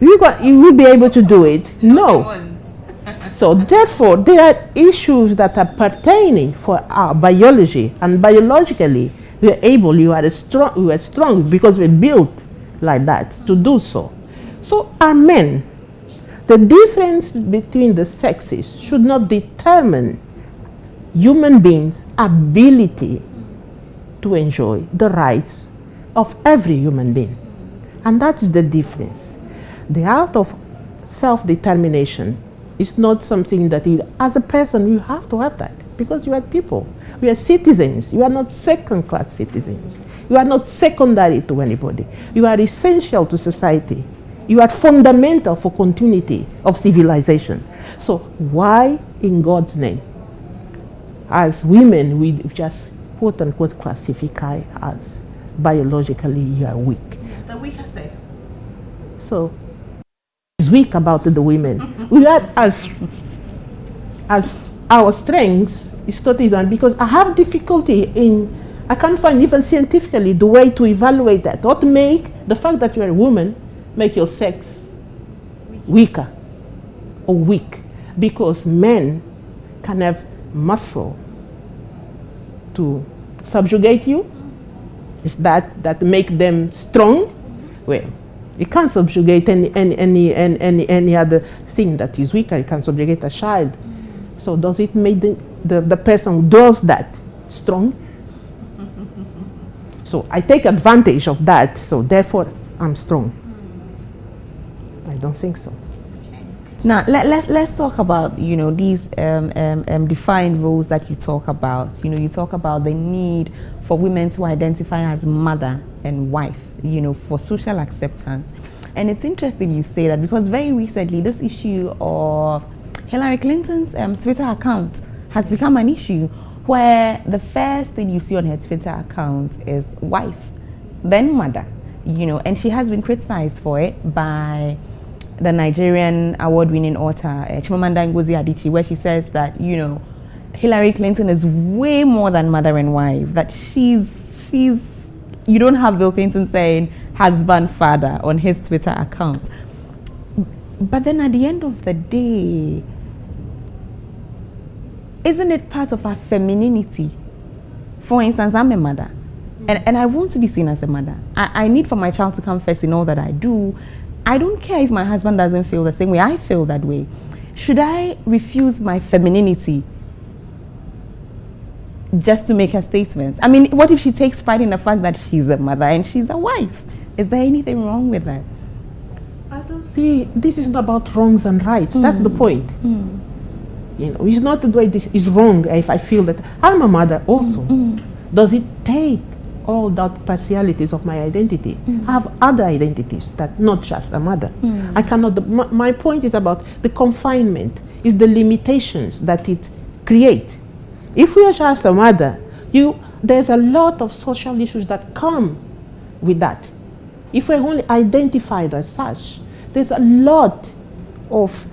you will be able to do it. No. So therefore, there are issues that are pertaining for our biology, and biologically you are strong because we're built like that to do so. So are men. The difference between the sexes should not determine human beings' ability to enjoy the rights of every human being. And that's the difference. The art of self-determination is not something that as a person you have to have that, because you are people. We are citizens. You are not second-class citizens. You are not secondary to anybody. You are essential to society. You are fundamental for continuity of civilization. So why, in God's name, as women, we just quote-unquote classify as biologically you are weak? The weaker sex. So it's weak about the women. We are as our strengths is totally, because I have difficulty I can't find even scientifically the way to evaluate that, or to make the fact that you are a woman make your sex weaker or weak, because men can have muscle to subjugate you. Is that make them strong? Well, you can't subjugate any other thing that is weaker. You can subjugate a child. So does it make the person who does that strong? So I take advantage of that, so therefore I'm strong. I don't think so. Now let's talk about these defined roles that you talk about. You talk about the need for women to identify as mother and wife. For social acceptance, and it's interesting you say that, because very recently this issue of Hillary Clinton's Twitter account has become an issue, where the first thing you see on her Twitter account is wife, then mother. And she has been criticized for it by the Nigerian award-winning author Chimamanda Ngozi Adichie, where she says that Hillary Clinton is way more than mother and wife. That she's you don't have Bill Clinton saying husband, father on his Twitter account. But then at the end of the day, isn't it part of our femininity? For instance, I'm a mother, and I want to be seen as a mother. I need for my child to come first in all that I do. I don't care if my husband doesn't feel the same way I feel that way. Should I refuse my femininity just to make her statements? I mean, what if she takes pride in the fact that she's a mother and she's a wife? Is there anything wrong with that? I don't see, this is not about wrongs and rights. That's the point. It's not the way this is wrong if I feel that I'm a mother also. Does it take all that partialities of my identity? I have other identities that not just a mother. I cannot, my point is about the confinement, is the limitations that it creates. If we are just a mother, there's a lot of social issues that come with that. If we're only identified as such, there's a lot of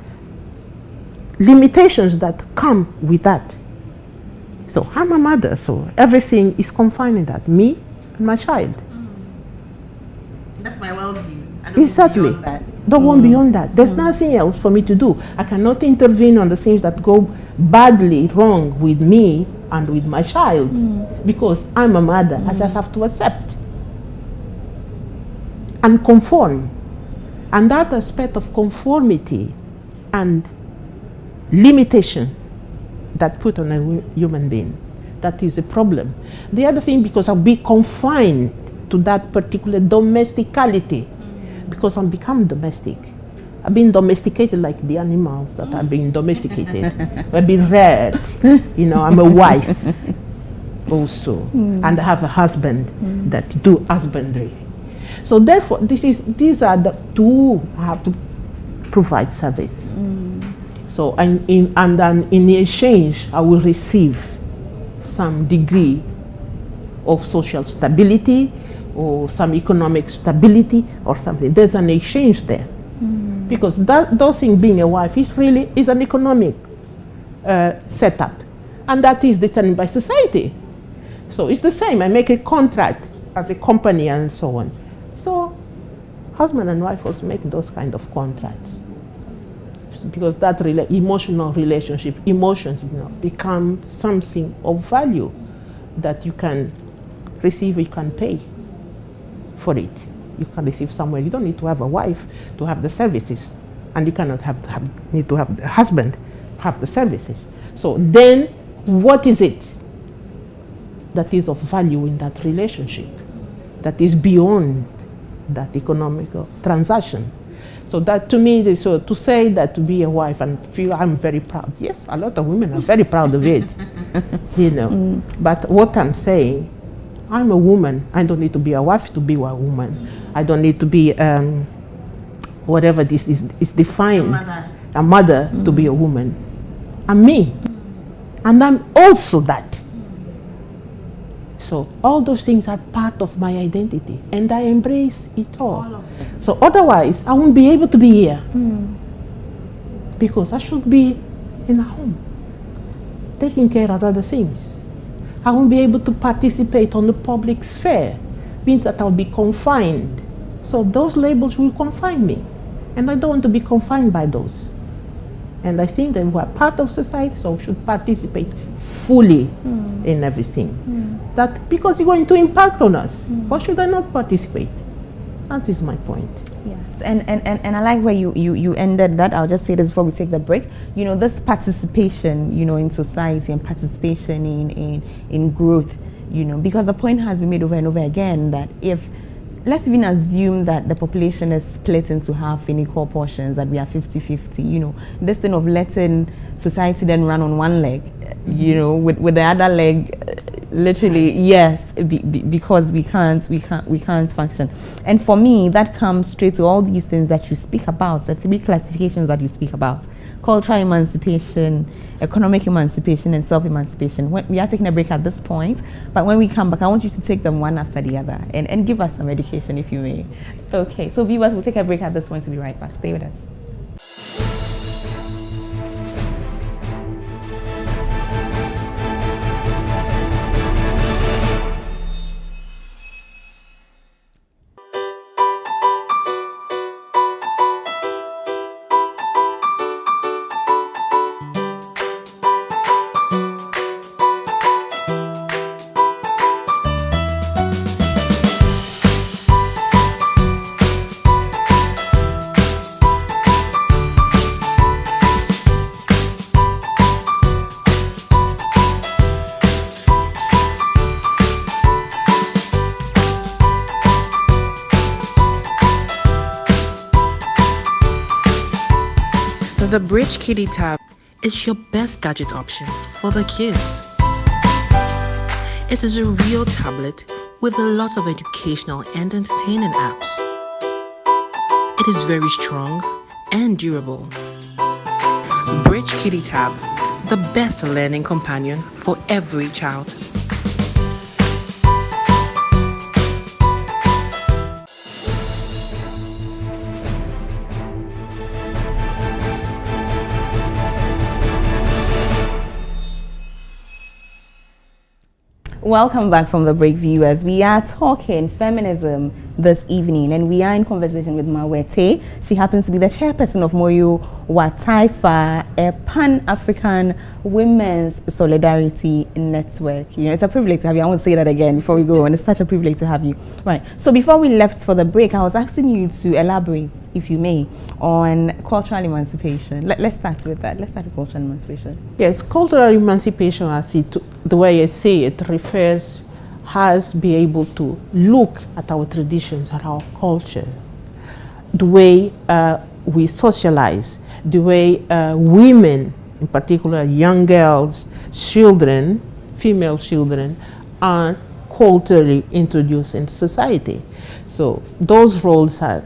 limitations that come with that. So I'm a mother, so everything is confined in that, me and my child. That's my worldview. Exactly. Don't want beyond that. There's nothing else for me to do. I cannot intervene on the things that go badly wrong with me and with my child, because I'm a mother. I just have to accept and conform. And that aspect of conformity and limitation that put on a human being, that is a problem. The other thing, because I'll be confined to that particular domesticality, because I'll become domestic. I've been domesticated like the animals that have been domesticated. I've been reared. I'm a wife also, and I have a husband that do husbandry. So therefore, these are the two I have to provide service. So and then in exchange, I will receive some degree of social stability or some economic stability or something. There's an exchange there, because those things, being a wife is an economic setup, and that is determined by society. So it's the same. I make a contract as a company and so on. So husband and wife also make those kind of contracts, because that emotional relationship, emotions become something of value that you can receive, you can pay for it. You can receive somewhere. You don't need to have a wife to have the services, and you cannot need to have the husband have the services. So then, what is it that is of value in that relationship that is beyond that economical transaction? So that to me, so to say that to be a wife and feel I'm very proud. Yes, a lot of women are very proud of it, But what I'm saying, I'm a woman. I don't need to be a wife to be a woman. I don't need to be whatever this is defined. A mother to be a woman. I'm me, and I'm also that. So all those things are part of my identity, and I embrace it all. So otherwise, I won't be able to be here, because I should be in a home, taking care of other things. I won't be able to participate on the public sphere, means that I'll be confined. So those labels will confine me, and I don't want to be confined by those. And I think that we're part of society, so we should participate fully in everything. That because it's going to impact on us, why should I not participate? That is my point. Yes, and I like where you ended that. I'll just say this before we take the break. This participation, in society and participation in growth you know, because the point has been made over and over again that if, let's even assume that the population is split into half in equal portions, that we are 50-50, you know, this thing of letting society then run on one leg, you know, with the other leg, literally, yes, because we can't function. And for me, that comes straight to all these things that you speak about, the 3 classifications that you speak about: cultural emancipation, economic emancipation, and self-emancipation. We are taking a break at this point, but when we come back, I want you to take them one after the other and give us some education, if you may. Okay, so viewers, we'll take a break at this point to be right back. Stay with us. The Bridge Kiddie tab is your best gadget option for the kids. It is a real tablet with a lot of educational and entertaining apps. It is very strong and durable. Bridge Kiddie tab, the best learning companion for every child. Welcome back from the break, viewers. We are talking feminism this evening, and we are in conversation with Mawete. She happens to be the chairperson of Moyo Wataifa, a Pan-African Women's Solidarity Network. You know, it's a privilege to have you. I want to say that again before we go on. It's such a privilege to have you. Right. So before we left for the break, I was asking you to elaborate, if you may, on cultural emancipation. Let's start with that. Let's start with cultural emancipation. Yes, cultural emancipation, as the way I say it, refers has be able to look at our traditions and our culture, the way we socialize, the way women, in particular young girls, children, female children, are culturally introduced in society. So those roles are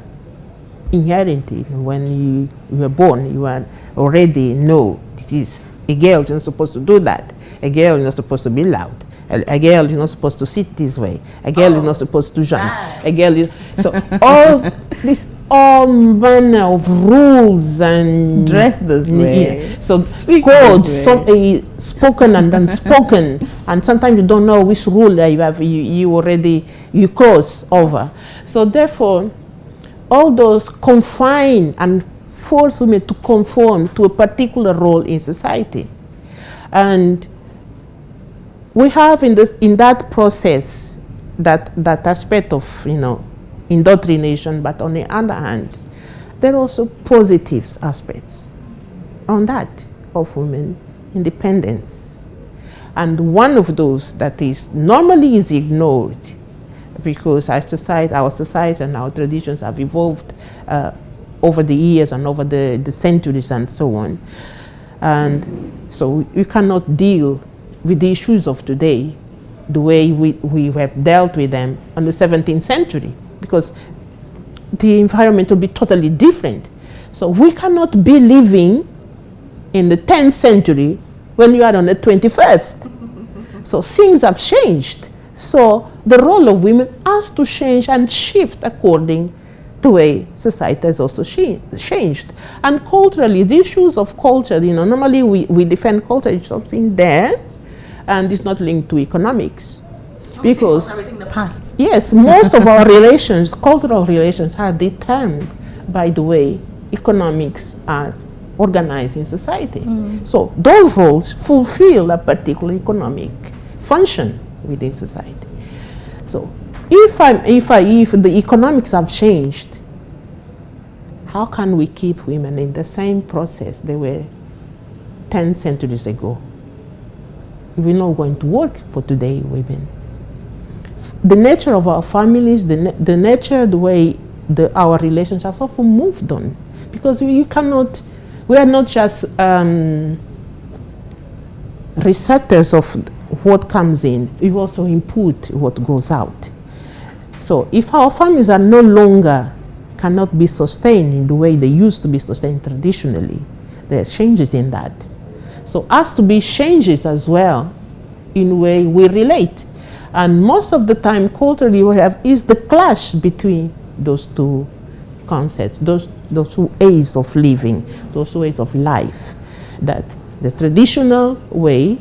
inherent. When you are born, you are already know this is a girl, you're not supposed to do that. A girl is not supposed to be loud. A girl is not supposed to sit this way. A girl is not supposed to jump. A girl is so all manner of rules and dress this way. Yeah. So codes, spoken and unspoken, and sometimes you don't know which rule you cross over. So therefore, all those confine and force women to conform to a particular role in society, and we have in that process that aspect of indoctrination, but on the other hand, there are also positive aspects on that of women independence, and one of those that is normally is ignored because our society and our traditions have evolved over the years and over the centuries and so on, and so you cannot deal with the issues of today the way we have dealt with them in the 17th century, because the environment will be totally different. So we cannot be living in the 10th century when you are on the 21st. So things have changed. So the role of women has to change and shift according to the way society has also changed. And culturally, the issues of culture, normally we defend culture as something there, and it's not linked to economics. Because everything in the past. Yes, most of our relations, cultural relations, are determined by the way economics are organized in society. So those roles fulfill a particular economic function within society. So if the economics have changed, how can we keep women in the same process they were 10 centuries ago? We're not going to work for today women. the nature of our families, the nature, the way our relationships often moved on. Because we are not just receptors of what comes in, we also input what goes out. So if our families are no longer cannot be sustained in the way they used to be sustained traditionally, there are changes in that. So has to be changes as well in the way we relate. And most of the time, culturally, we have is the clash between those two concepts, those ways of living, those ways of life, that the traditional way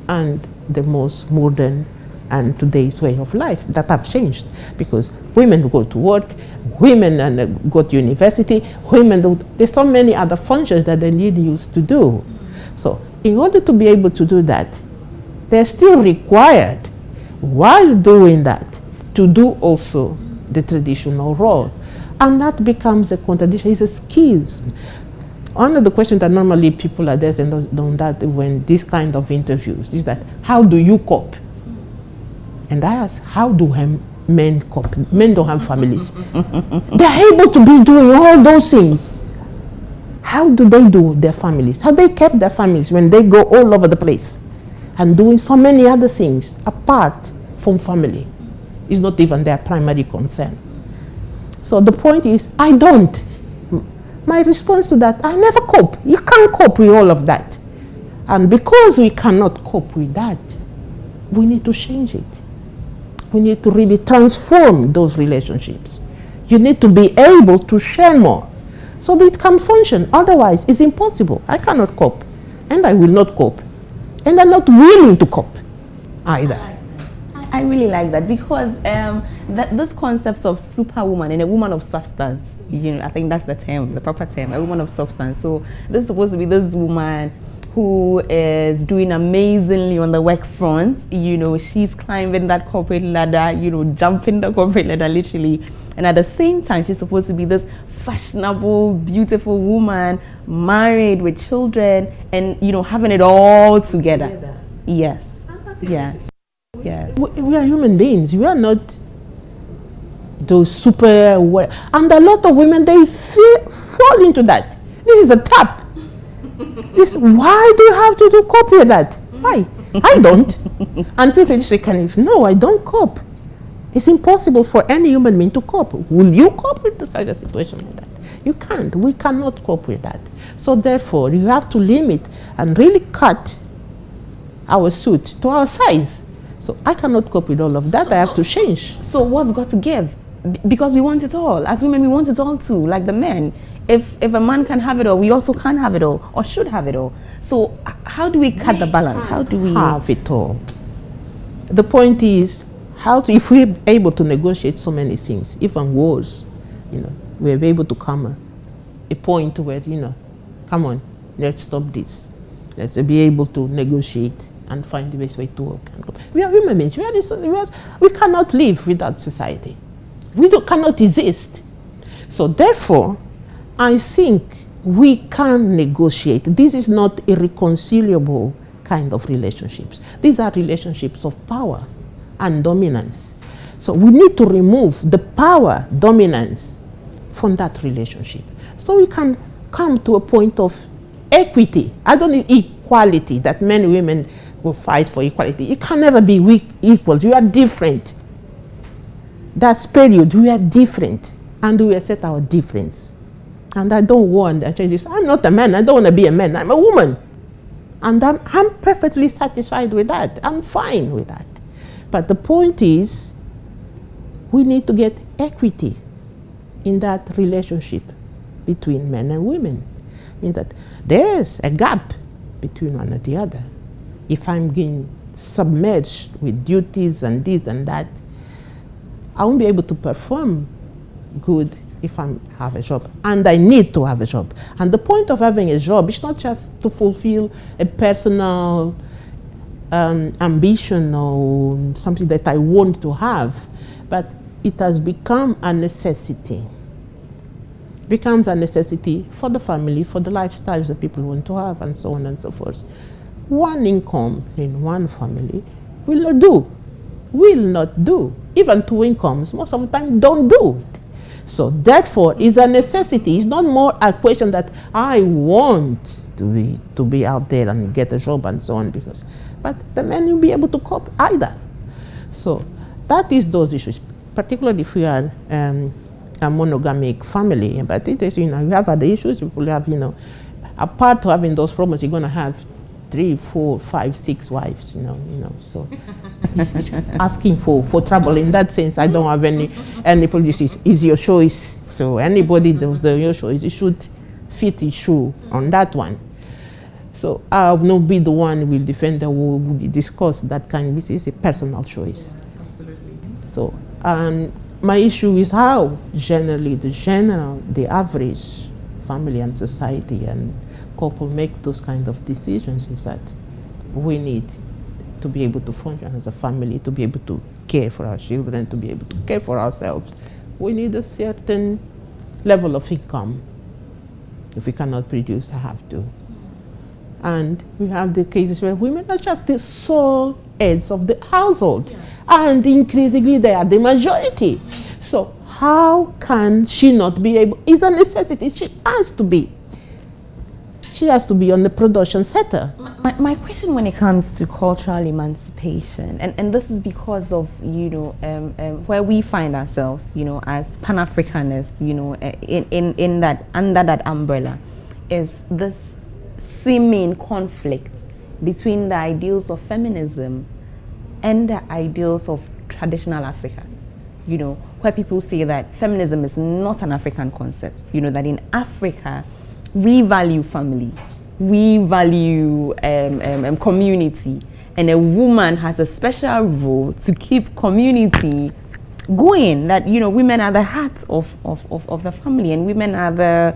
and the most modern and today's way of life that have changed, because women go to work, women go to university, there's so many other functions that they need used to do. So in order to be able to do that, they're still required, while doing that, to do also the traditional role. And that becomes a contradiction, it's a skills. One of the questions that normally people are asked on that when this kind of interviews is that, how do you cope? And I ask, how do men cope? Men don't have families. They're able to be doing all those things. How do they do their families? How they keep their families when they go all over the place and doing so many other things apart from family? It's not even their primary concern. So the point is, I don't. My response to that, I never cope. You can't cope with all of that. And because we cannot cope with that, we need to change it. We need to really transform those relationships. You need to be able to share more so that it can function. Otherwise, it's impossible. I cannot cope, and I will not cope. And I'm not willing to cope either. I really like that, because this concept of superwoman and a woman of substance, I think that's the term, the proper term, a woman of substance. So this is supposed to be this woman who is doing amazingly on the work front. She's climbing that corporate ladder, jumping the corporate ladder literally. And at the same time, she's supposed to be this fashionable, beautiful woman, married with children, and, having it all together. Yes. Yes. Yes. We are human beings. We are not those super. And a lot of women, they fall into that. This is a trap. Why do you have to do cope with that? Why? I don't. And people say, no, I don't cope. It's impossible for any human being to cope. Will you cope with such a situation like that? You can't. We cannot cope with that. So therefore, you have to limit and really cut our suit to our size. So I cannot cope with all of that. I have to change. So what's got to give? Because we want it all. As women, we want it all too, like the men. If a man can have it all, we also can have it all, or should have it all. So how do we cut the balance? How do we have it all? The point is, if we're able to negotiate so many things, even wars, we're able to come a point where, come on, let's stop this. Let's be able to negotiate and find the best way to work. We are human beings. We cannot live without society. We cannot exist. So therefore, I think we can negotiate. This is not irreconcilable kind of relationships. These are relationships of power and dominance. So we need to remove the power dominance from that relationship, so we can come to a point of equity. I don't need equality, that men and women will fight for equality. You can never be equal. You are different. That's period. We are different, and we accept our difference. And I don't want to change this. I'm not a man. I don't want to be a man. I'm a woman. And I'm perfectly satisfied with that. I'm fine with that. But the point is, we need to get equity in that relationship between men and women. It means that there's a gap between one and the other. If I'm getting submerged with duties and this and that, I won't be able to perform good if I have a job. And I need to have a job. And the point of having a job is not just to fulfill a personal ambition or something that I want to have, but it has become a necessity. It becomes a necessity for the family, for the lifestyles that people want to have, and so on and so forth. One income in one family will not do. even two incomes, most of the time don't do it. So therefore, it's a necessity. It's not more a question that I want to be out there and get a job and so on, but the men will be able to cope either. So that is those issues, particularly if you are a monogamic family. But it is, you have other issues. People have, apart from having those problems, you're going to have 3, 4, 5, 6 wives, so it's asking for trouble in that sense. I don't have any policies. It's your choice. So anybody does your choice, it should fit his shoe on that one. So I will not be the one who will defend or who will discuss that kind of, this is a personal choice. Absolutely. So my issue is how generally the average family and society and couple make those kind of decisions is that we need to be able to function as a family, to be able to care for our children, to be able to care for ourselves. We need a certain level of income. If we cannot produce, I have to. And we have the cases where women are just the sole heads of the household. Yes. And increasingly they are the majority. So how can she not be able? It's a necessity. She has to be. She has to be on the production sector. My question when it comes to cultural emancipation, and this is because of, where we find ourselves, as Pan-Africanists, in that, under that umbrella, is this seeming conflict between the ideals of feminism and the ideals of traditional Africa. Where people say that feminism is not an African concept, that in Africa, we value family, we value community, and a woman has a special role to keep community going, that, women are the heart of the family, and women are the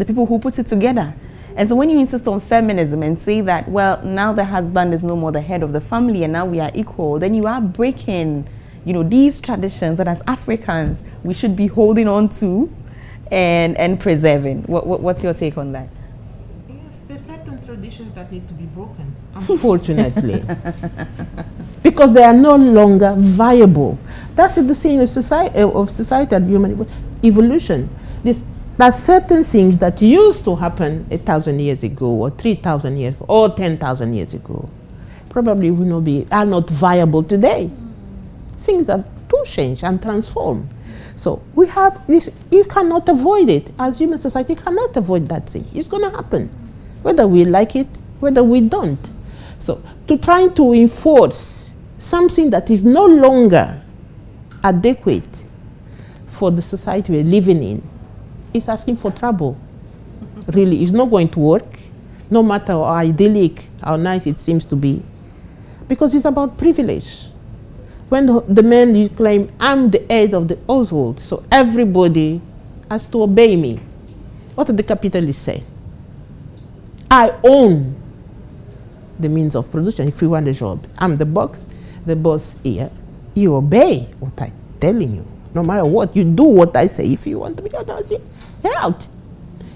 people who put it together. And so when you insist on feminism and say that, well, now the husband is no more the head of the family and now we are equal, then you are breaking, these traditions that as Africans we should be holding on to and preserving. What's your take on that? Yes, there's certain traditions that need to be broken, unfortunately, because they are no longer viable. That's the thing of society and human evolution. There are certain things that used to happen 1,000 years ago, or 3,000 years ago, or 10,000 years ago, probably are not viable today. Things have to change and transform. So we have this. You cannot avoid it. As human society, cannot avoid that thing. It's going to happen, whether we like it, whether we don't. So to try to enforce something that is no longer adequate for the society we're living in, is asking for trouble. Really, it's not going to work, no matter how idyllic, how nice it seems to be, because it's about privilege. When the man, you claim, I'm the head of the household, so everybody has to obey me. What do the capitalists say? I own the means of production. If you want a job, I'm the boss here. You obey what I'm telling you. No matter what, you do what I say. If you want to be out, you're out.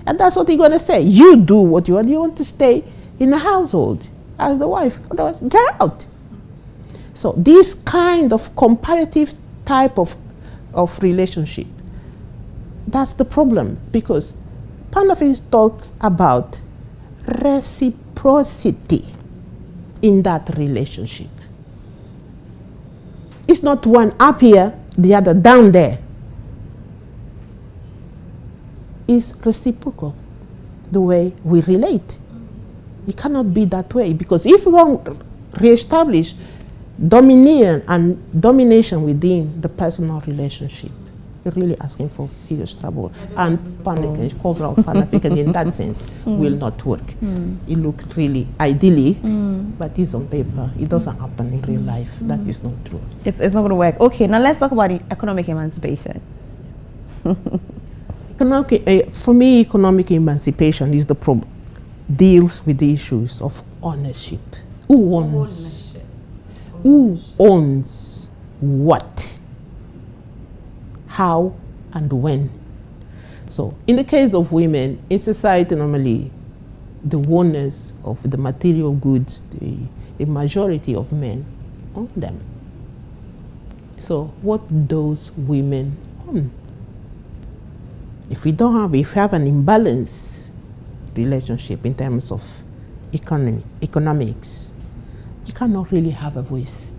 And that's what you're going to say. You do what you want. You want to stay in the household as the wife. Otherwise, get out. So this kind of comparative type of relationship, that's the problem. Because Pan-Africans talk about reciprocity in that relationship. It's not one up here, the other down there. Is reciprocal, the way we relate. It cannot be that way, because if we want to re-establish dominion and domination within the personal relationship, we're really asking for serious trouble. And cultural Pan-African in that sense will not work. It looks really idyllic, but it's on paper. It doesn't happen in real life. That is not true. It's not going to work. Okay, now let's talk about economic emancipation. For me, economic emancipation is the problem. Deals with the issues of ownership. Who owns? Who owns what? How and when? So, in the case of women, in society normally, the owners of the material goods, the majority of men own them. So what those women own? If we have an imbalanced relationship in terms of economics, you cannot really have a voice.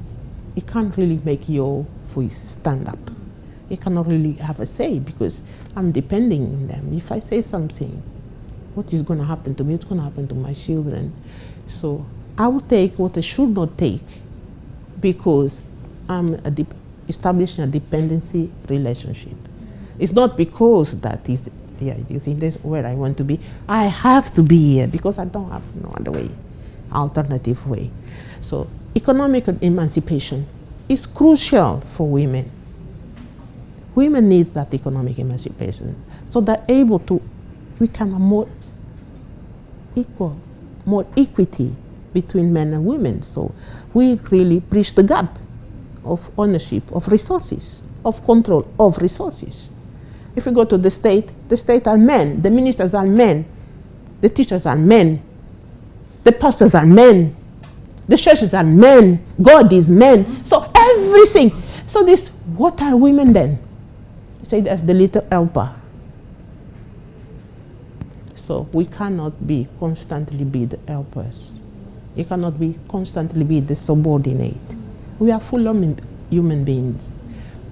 You can't really make your voice stand up. You cannot really have a say because I'm depending on them. If I say something, what is going to happen to me? What's going to happen to my children? So I will take what I should not take because I'm establishing a dependency relationship. It's not because that is this where I want to be. I have to be here because I don't have no other way, alternative way. So economic emancipation is crucial for women. Women need that economic emancipation so they're able to become a more equal, more equity between men and women. So we really bridge the gap of ownership of resources, of control of resources. If you go to the state are men, the ministers are men, the teachers are men, the pastors are men, the churches are men, God is men. So everything. So this, what are women then? Say as the little helper. So we cannot constantly be the helpers. You cannot constantly be the subordinate. We are full human beings.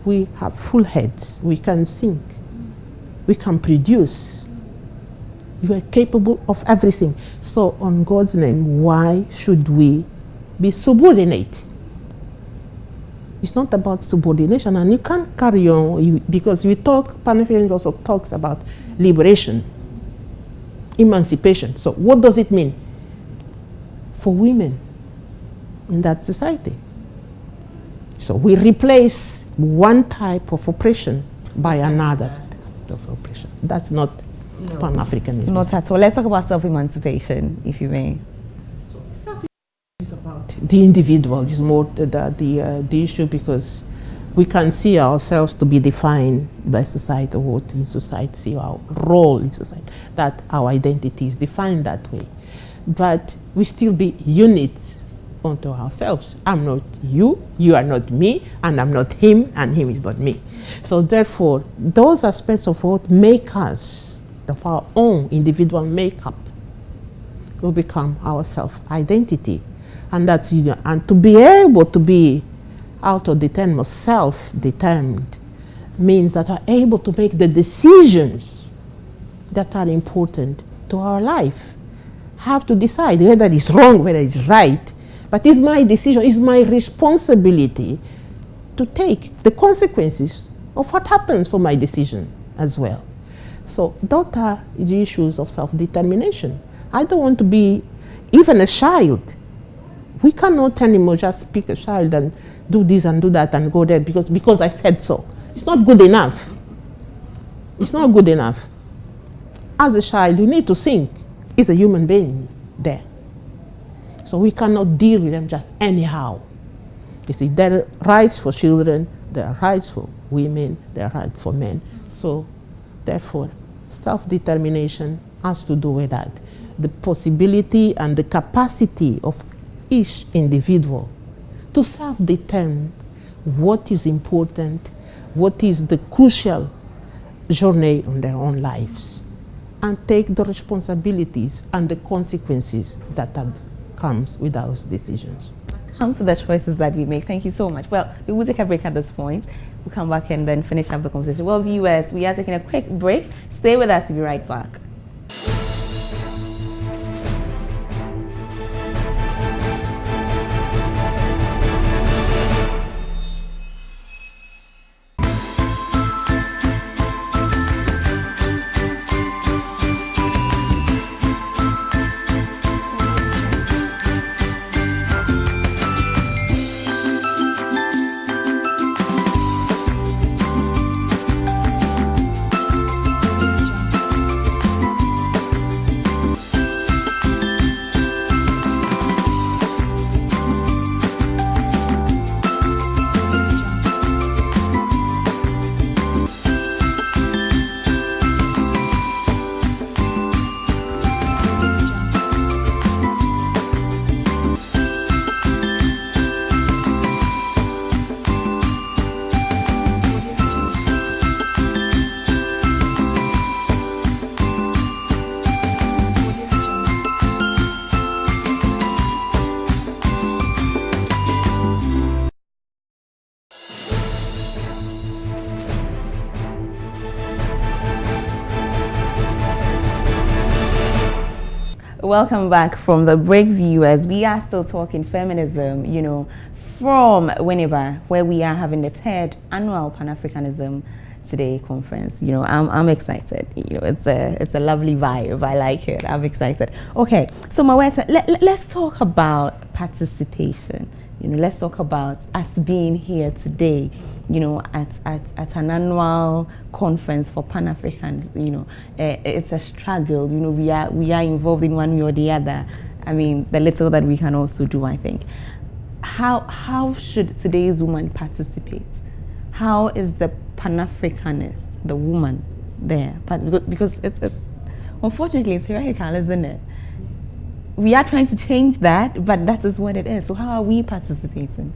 We have full heads. We can think. We can produce. You are capable of everything. So on God's name, why should we be subordinate? It's not about subordination, and you can't carry on because Pan-Africanism also talks about liberation, emancipation. So what does it mean for women in that society? So we replace one type of oppression by another type of oppression. That's not Pan-Africanism. Not at all. Let's talk about self-emancipation, if you may. It's about the individual. Is more the issue because we can see ourselves to be defined by society, what in society, see our role in society, that our identity is defined that way. But we still be units unto ourselves. I'm not you, you are not me, and I'm not him, and him is not me. So therefore, those aspects of what make us, of our own individual makeup, will become our self-identity. And that's, and to be able to be auto-determined or self-determined means that are able to make the decisions that are important to our life. Have to decide whether it's wrong, whether it's right, but it's my decision, it's my responsibility to take the consequences of what happens for my decision as well. So those are the issues of self-determination. I don't want to be even a child. We cannot anymore just pick a child and do this and do that and go there because I said so. It's not good enough. It's not good enough. As a child, you need to think. It's a human being there. So we cannot deal with them just anyhow. You see, there are rights for children, there are rights for women, there are rights for men. So therefore, self-determination has to do with that. The possibility and the capacity of each individual to self-determine what is important, what is the crucial journey on their own lives, and take the responsibilities and the consequences that comes with those decisions. Comes to the choices that we make. Thank you so much. Well, we will take a break at this point. We'll come back and then finish up the conversation. Well, viewers, we are taking a quick break. Stay with us. We'll be right back. Welcome back from the break, viewers. We are still talking feminism, you know, from Winneba, where we are having the 3rd annual Pan-Africanism Today conference. You know, I'm excited. You know, it's a lovely vibe. I like it. I'm excited. Okay, so Mawete, let's talk about participation. You know, let's talk about us being here today, you know, at an annual conference for Pan-Africans. You know, it's a struggle. You know, we are involved in one way or the other. I mean, the little that we can also do, I think. How should today's woman participate? How is the Pan-Africanist, the woman, there? Because it's unfortunately it's hierarchical, isn't it? We are trying to change that, but that is what it is. So how are we participating?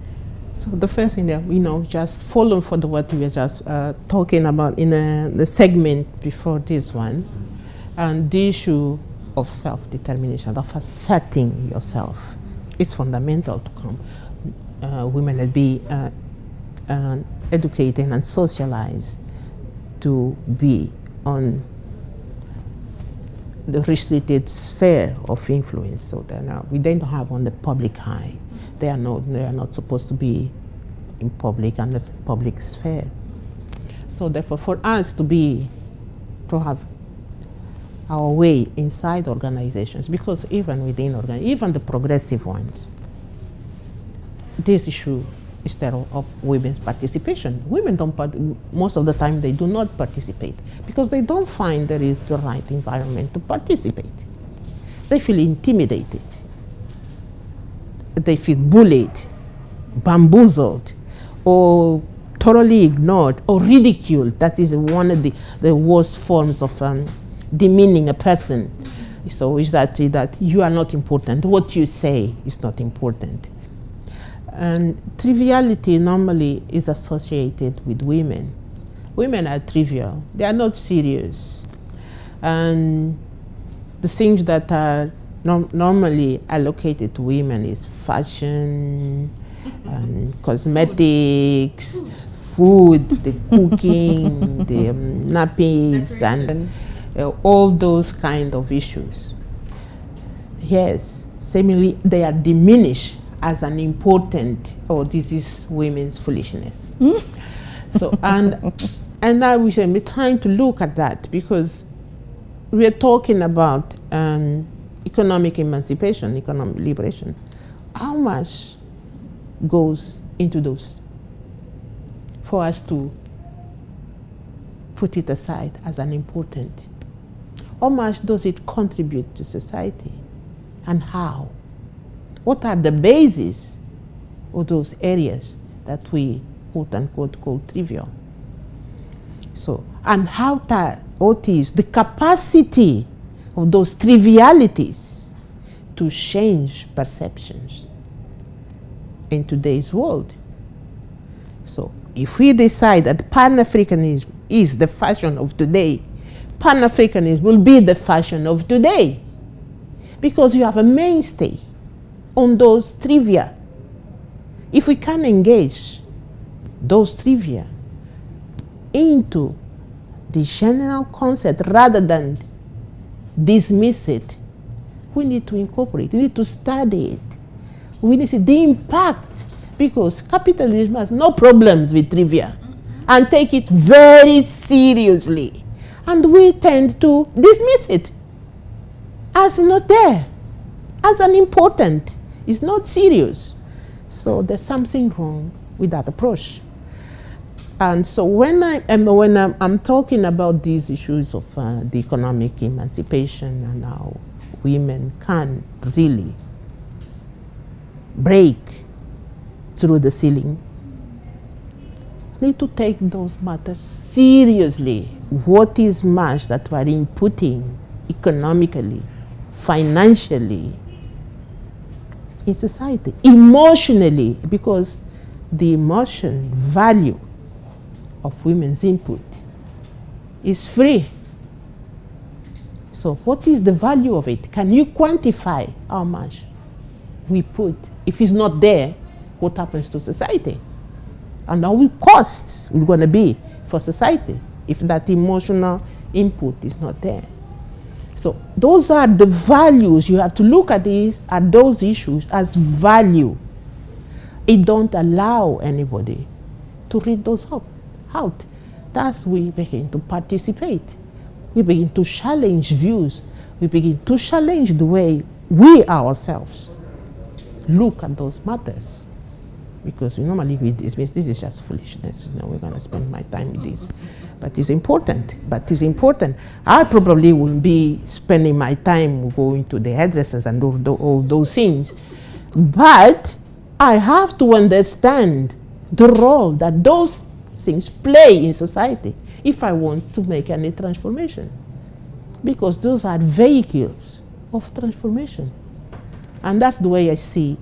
So the first thing that, you know, just follow for what we were just talking about in the segment before this one, and the issue of self-determination, of asserting yourself, is fundamental to come. Women that be educated and socialized to be on the restricted sphere of influence, so that we don't have on the public eye. They are not supposed to be in public and the public sphere. So therefore, for us to have our way inside organizations, because even within even the progressive ones, this issue instead of women's participation. Women most of the time they do not participate because they don't find there is the right environment to participate. They feel intimidated. They feel bullied, bamboozled, or totally ignored or ridiculed. That is one of the worst forms of demeaning a person. So is that you are not important. What you say is not important. And triviality normally is associated with women. Women are trivial. They are not serious. And the things that are normally allocated to women is fashion, and cosmetics, food, the cooking, the nappies, and all those kind of issues. Yes, seemingly they are diminished as an important, this is women's foolishness. So, and now we should be trying to look at that, because we are talking about economic emancipation, economic liberation. How much goes into those for us to put it aside as an important? How much does it contribute to society, and how? What are the bases of those areas that we quote unquote call trivial? So, and what is the capacity of those trivialities to change perceptions in today's world? So, if we decide that Pan-Africanism is the fashion of today, Pan-Africanism will be the fashion of today, because you have a mainstay on those trivia. If we can engage those trivia into the general concept rather than dismiss it, we need to incorporate, we need to study it. We need to see the impact, because capitalism has no problems with trivia and take it very seriously. And we tend to dismiss it as not there, as unimportant. It's not serious. So there's something wrong with that approach. And so when I'm talking about these issues of the economic emancipation and how women can really break through the ceiling, need to take those matters seriously. What is much that we are inputting economically, financially, in society, emotionally, because the emotion value of women's input is free. So what is the value of it? Can you quantify how much we put? If it's not there, what happens to society? And how will costs is going to be for society if that emotional input is not there? So those are the values. You have to look at those issues as value. It don't allow anybody to read those out. Thus we begin to participate. We begin to challenge views. We begin to challenge the way we ourselves look at those matters. Because normally we dismiss this is just foolishness. We're going to spend my time with this. But it's important. I probably wouldn't be spending my time going to the hairdressers and all those things. But I have to understand the role that those things play in society if I want to make any transformation. Because those are vehicles of transformation. And that's the way I see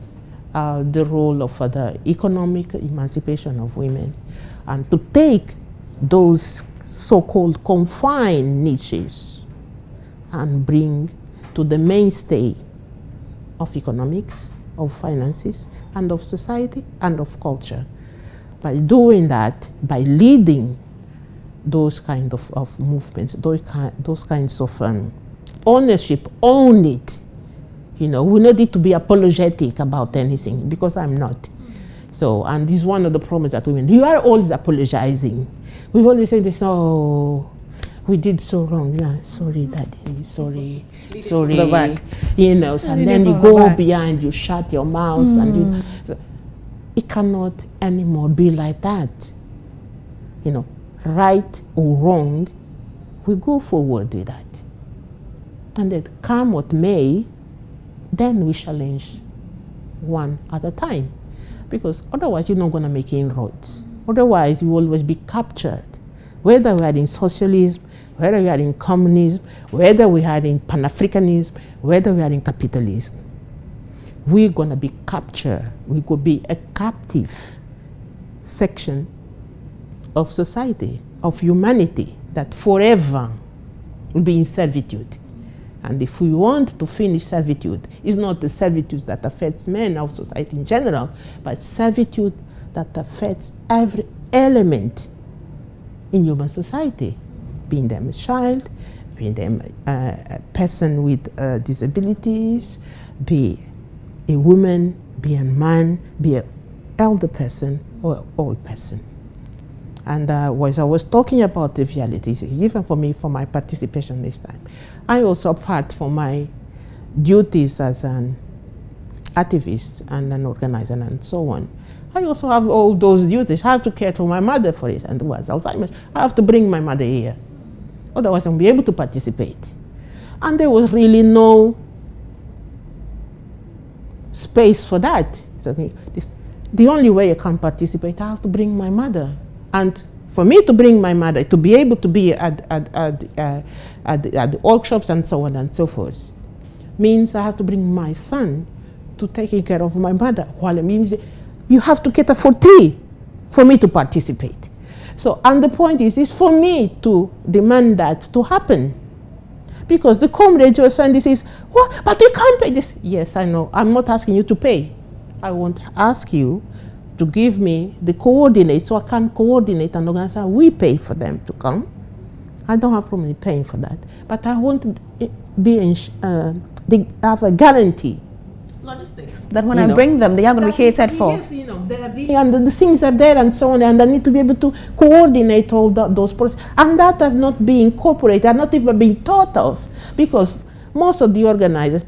the role of the economic emancipation of women, and to take those so-called confined niches and bring to the mainstay of economics, of finances, and of society, and of culture. By doing that, by leading those kind of movements, those kinds of ownership, own it. We don't need to be apologetic about anything, because I'm not. So, and this is one of the problems that women, you are always apologizing. We always say this, oh, we did so wrong. Yeah, sorry, daddy, sorry. And then you go behind, you shut your mouth, and so it cannot anymore be like that. Right or wrong, we go forward with that. And then come what may, then we challenge one at a time. Because otherwise you're not going to make inroads. Otherwise you will always be captured. Whether we are in socialism, whether we are in communism, whether we are in Pan-Africanism, whether we are in capitalism, we're going to be captured. We could be a captive section of society, of humanity, that forever will be in servitude. And if we want to finish servitude, it's not the servitude that affects men or society in general, but servitude that affects every element in human society, being them a child, being them a person with disabilities, be a woman, be a man, be an elder person or old person. And as I was talking about trivialities, even for me, for my participation this time, I also, apart from my duties as an activist and an organizer and so on, I also have all those duties. I have to care for my mother, for it, and who has Alzheimer's. I have to bring my mother here. Otherwise, I won't be able to participate. And there was really no space for that. So the only way I can participate, I have to bring my mother. And for me to bring my mother, to be able to be at the workshops and so on and so forth, means I have to bring my son to taking care of my mother. While it means you have to cater for three for me to participate. So, and the point is for me to demand that to happen. Because the comrades were saying this is, what? But you can't pay this. Yes, I know. I'm not asking you to pay. I won't ask you to give me the coordinates so I can coordinate and organize. We pay for them to come. I don't have problem paying for that. But I want to be have a guarantee. Logistics. That when I bring them, they are going to be catered for. Yes, and the things are there and so on, and I need to be able to coordinate all those processes. And that has not been incorporated, have not even been thought of, because most of the organizers,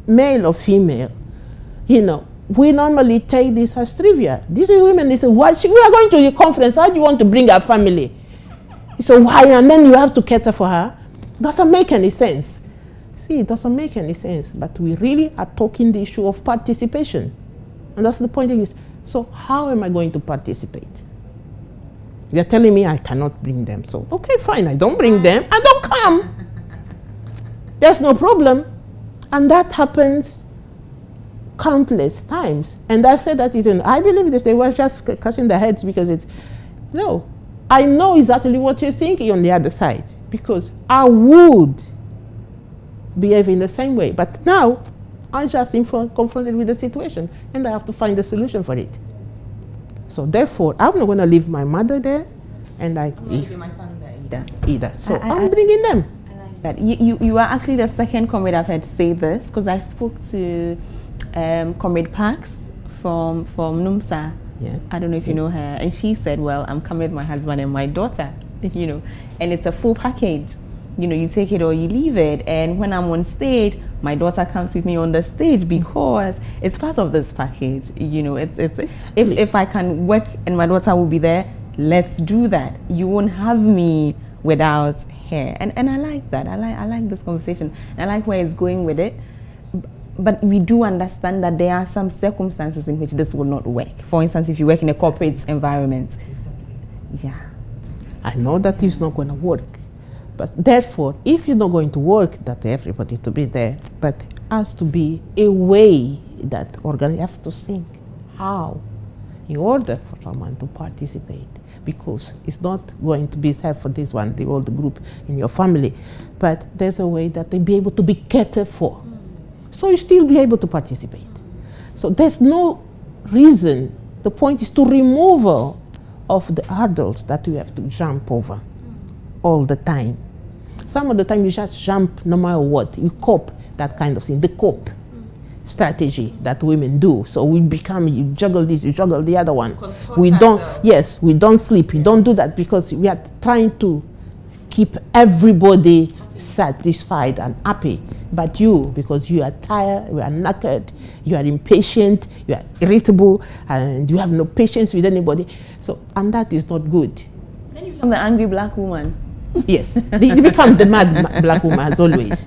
male or female, we normally take this as trivia. These women, they say, why we are going to the conference, how do you want to bring our family? So why, and then you have to cater for her? Doesn't make any sense. See, it doesn't make any sense, but we really are talking the issue of participation. And that's the point is, so how am I going to participate? You're telling me I cannot bring them. So, okay, fine, I don't bring them, I don't come. There's no problem. And that happens countless times. And I've said that, I believe this, they were just catching their heads because it's, no. I know exactly what you're thinking on the other side, because I would behave in the same way. But now, I'm just confronted with the situation, and I have to find a solution for it. So therefore, I'm not going to leave my mother there, and I'm not leaving my son there either. So I'm bringing them. I like But you are actually the second comrade I've heard say this, because I spoke to Comrade Parks from NUMSA. Yeah. I don't know if you know her, and she said, well, I'm coming with my husband and my daughter, you know, and it's a full package. You know, you take it or you leave it. And when I'm on stage, my daughter comes with me on the stage because it's part of this package. You know, it's Exactly. if I can work and my daughter will be there, let's do that. You won't have me without her. And I like that. I like this conversation. I like where it's going with it. But we do understand that there are some circumstances in which this will not work. For instance, if you work in a corporate environment. Yeah. I know that it's not going to work. But therefore, if you're not going to work, that everybody to be there, but has to be a way that you have to think how in order for someone to participate, because it's not going to be safe for this one, the old group in your family, but there's a way that they be able to be catered for. So you still be able to participate. So there's no reason. The point is to removal of the hurdles that you have to jump over all the time. Some of the time you just jump no matter what. You cope, that kind of thing. The cope strategy that women do. So we become, you juggle this, you juggle the other one. We don't, yes, we don't sleep. We don't do that because we are trying to keep everybody satisfied and happy. But you, because you are tired, you are knackered, you are impatient, you are irritable, and you have no patience with anybody. So, and that is not good. Then you become the angry black woman. Yes, they become the mad black woman as always.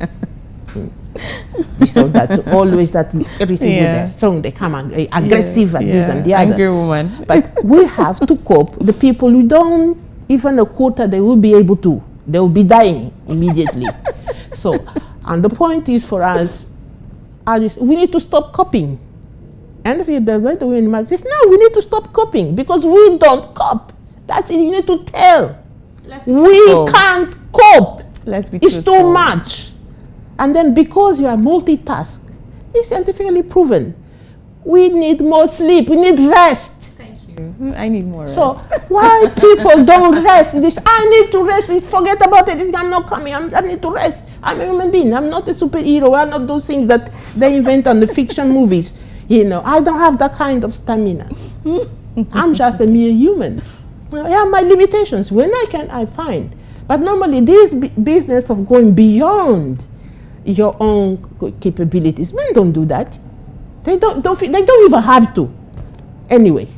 So that always that everything with they're strong, they come aggressive and this and the other. Angry woman. But we have to cope. The people who don't even a quarter, they will be able to. They will be dying immediately. So, and the point is for us, we need to stop coping. And the way the women says, no, we need to stop coping because we don't cope. That's it. You need to tell. We can't cope. Let's be it's too much. And then because you are multitask, it's scientifically proven. We need more sleep. We need rest. Thank you. I need more rest. So why people don't rest? This I need to rest. This forget about it. This I'm not coming. I need to rest. I'm a human being. I'm not a superhero. I'm not those things that they invent on the fiction movies. You know, I don't have that kind of stamina. I'm just a mere human. I have my limitations. When I can, I find. But normally, this business of going beyond your own capabilities, men don't do that. They don't even have to. Anyway,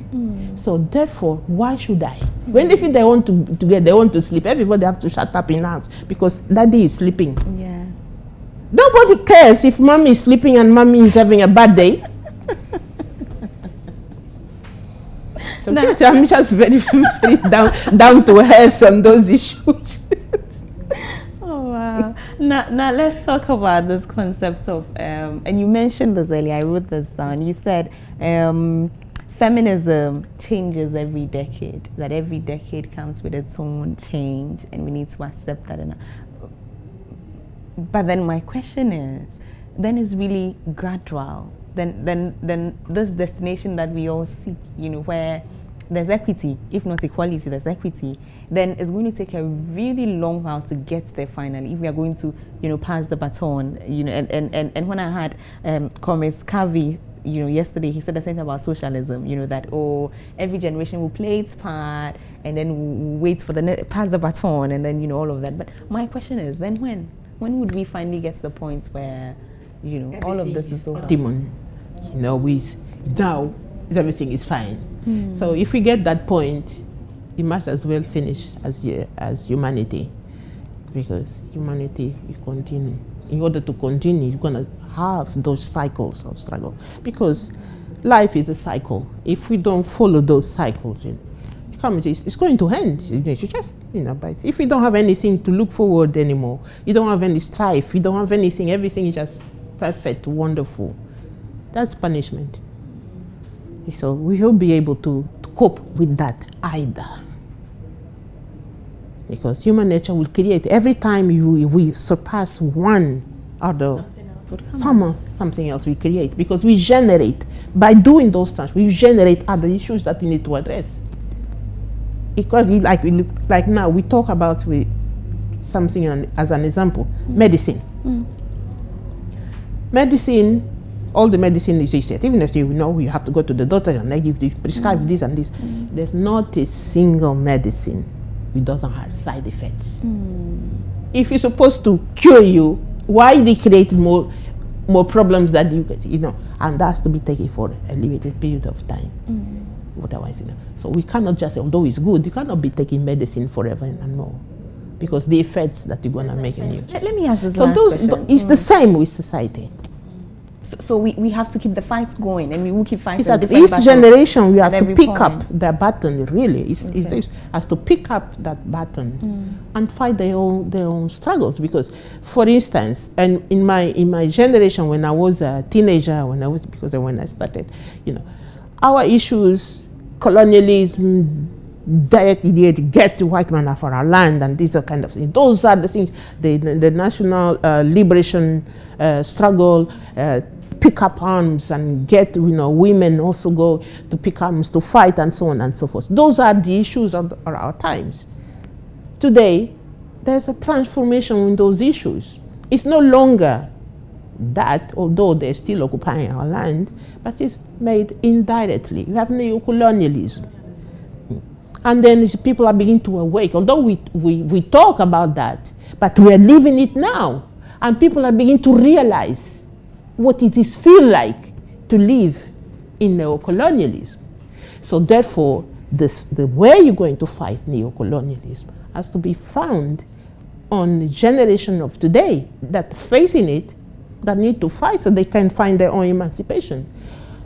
so therefore, why should I? When they feel they want to get, they want to sleep, everybody has to shut up in the house because daddy is sleeping. Yeah. Nobody cares if mommy is sleeping and mommy is having a bad day. So yes, I'm just very, very down to earth on those issues. Oh wow! Now let's talk about this concept of and you mentioned this earlier. I wrote this down. You said feminism changes every decade. That every decade comes with its own change, and we need to accept that. But then my question is, then it's really gradual. Then this destination that we all seek, you know, where there's equity, if not equality, there's equity, then it's going to take a really long while to get there finally, if we are going to, you know, pass the baton, you know, and when I had Comrade Scavi, you know, yesterday, he said the same thing about socialism, you know, that, oh, every generation will play its part, and then we'll wait for the pass the baton, and then, you know, all of that. But my question is, then when would we finally get to the point where, you know, all of this is over? Demon, you know, now everything is fine. So if we get that point, it must as well finish as humanity, because humanity will continue. In order to continue, you're gonna have those cycles of struggle, because life is a cycle. If we don't follow those cycles, it's going to end. You just, you know, but if you don't have anything to look forward anymore, you don't have any strife, you don't have anything, everything is just perfect, wonderful. That's punishment. So we will be able to cope with that either. Because human nature will create, every time we surpass one other, something else we create. Because we generate, by doing those things, we generate other issues that we need to address. Because like now, we talk about something as an example. Medicine. Medicine, all the medicine is said. Even if you know you have to go to the doctor and they give you prescribe this and this. There's not a single medicine which doesn't have side effects. If it's supposed to cure you, why they create more problems that you get, and that's to be taken for a limited period of time. Otherwise, so we cannot just say, although it's good, you cannot be taking medicine forever and more, because the effects that you're gonna make in you. Let me ask this So last question. it's the same with society. So we have to keep the fight going, and we will keep fighting. It's at different each battles generation we have at to every pick point. up the baton. Really, it has to pick up that baton and fight their own struggles. Because, for instance, and in my generation, when I was a teenager, when I started, our issues, colonialism, direct idiot, get the white man off our land, and these are kind of things. Those are the things. The national liberation struggle. Pick up arms and get women also go to pick arms to fight, and so on and so forth. Those are the issues of our times. Today, there's a transformation in those issues. It's no longer that, although they're still occupying our land, but it's made indirectly. We have neocolonialism. And then people are beginning to awake. Although we talk about that, but we are living it now. And people are beginning to realize what it is feel like to live in neocolonialism. So therefore, the way you're going to fight neocolonialism has to be found on the generation of today that facing it, that need to fight so they can find their own emancipation.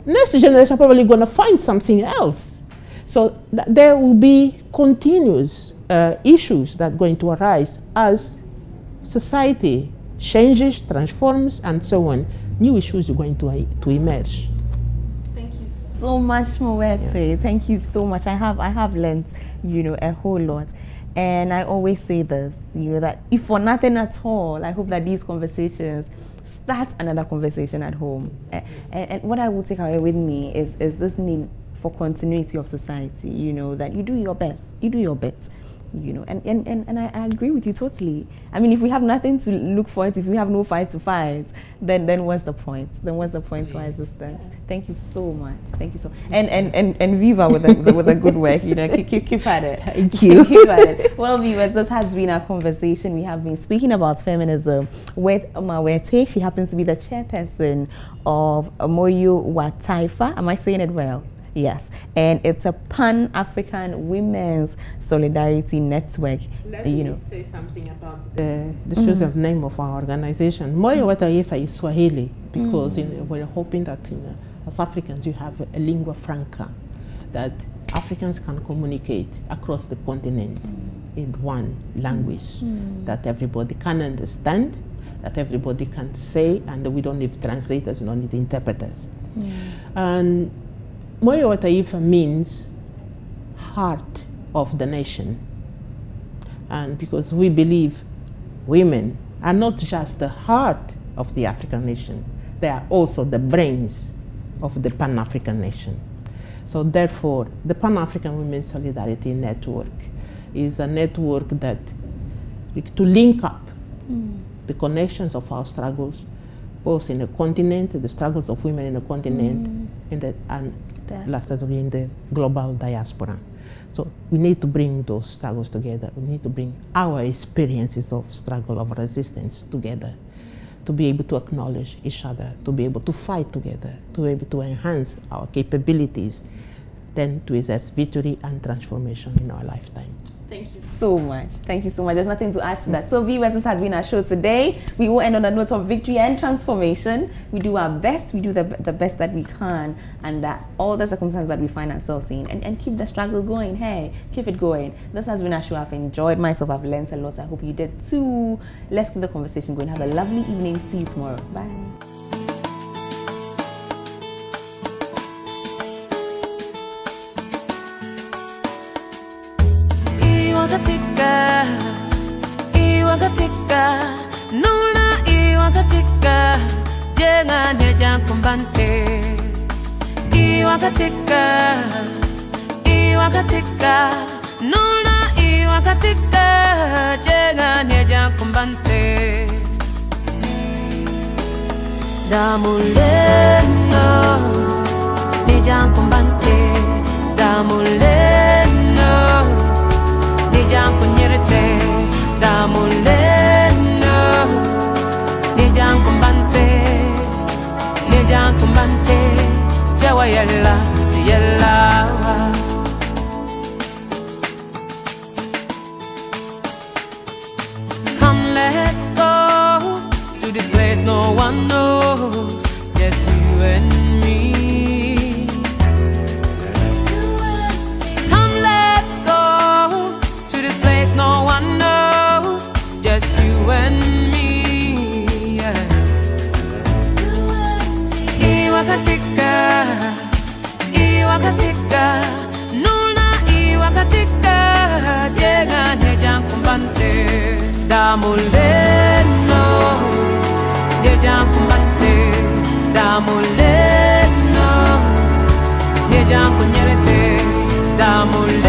Next generation probably going to find something else. So there will be continuous issues that are going to arise as society changes, transforms, and so on. New issues are going to emerge. Thank you so much, Mawete. Yes. Thank you so much. I have learned, a whole lot. And I always say this, that if for nothing at all, I hope that these conversations start another conversation at home. And what I will take away with me is this need for continuity of society, that you do your best. You do your best. And I agree with you totally. I mean, if we have nothing to look forward to, if we have no fight to fight, then what's the point? Then what's the point to our existence? Thank you so much. Thank you so much. And Viva with a good work. Keep at it. Thank you. Keep at it. Well, viewers, this has been our conversation. We have been speaking about feminism with Mawete. She happens to be the chairperson of Mawete. Am I saying it well? Yes, and it's a Pan-African Women's Solidarity Network. Let me say something about the chosen name of our organization. Mawete is Swahili, because we're hoping that as Africans you have a lingua franca, that Africans can communicate across the continent in one language that everybody can understand, that everybody can say, and we don't need translators, we don't need interpreters. And Mawete means heart of the nation. And because we believe women are not just the heart of the African nation, they are also the brains of the Pan-African nation. So therefore, the Pan-African Women's Solidarity Network is a network that to link up the connections of our struggles, both in the continent, the struggles of women in the continent, and lastly in the global diaspora. So we need to bring those struggles together. We need to bring our experiences of struggle, of resistance together, to be able to acknowledge each other, to be able to fight together, to be able to enhance our capabilities, then to exert victory and transformation in our lifetime. Thank you so much. Thank you so much. There's nothing to add to that. So viewers, this has been our show today. We will end on a note of victory and transformation. We do our best. We do the best that we can, and that all the circumstances that we find ourselves in, and keep the struggle going. Hey, keep it going. This has been our show. I've enjoyed myself. I've learned a lot. I hope you did too. Let's keep the conversation going. Have a lovely evening. See you tomorrow. Bye. Iwakatika, nula iwakatika, jenga neja kumbante. Iwakatika, nula iwakatika. iwakatika jenga neja kumbante damuleno neja kumbante damuleno neja kunyerete damuleno neja kumbante neja kumbante jawa yalla yalla. Let go to this place no one knows, just you and me. Come let go to this place no one knows, just you and me. Yeah. Iwakatika, iwakatika, nuna iwakatika, jenga neja kumbante. Damuleno, neja kumbante. Damuleno, neja kunyerete. Damuleno.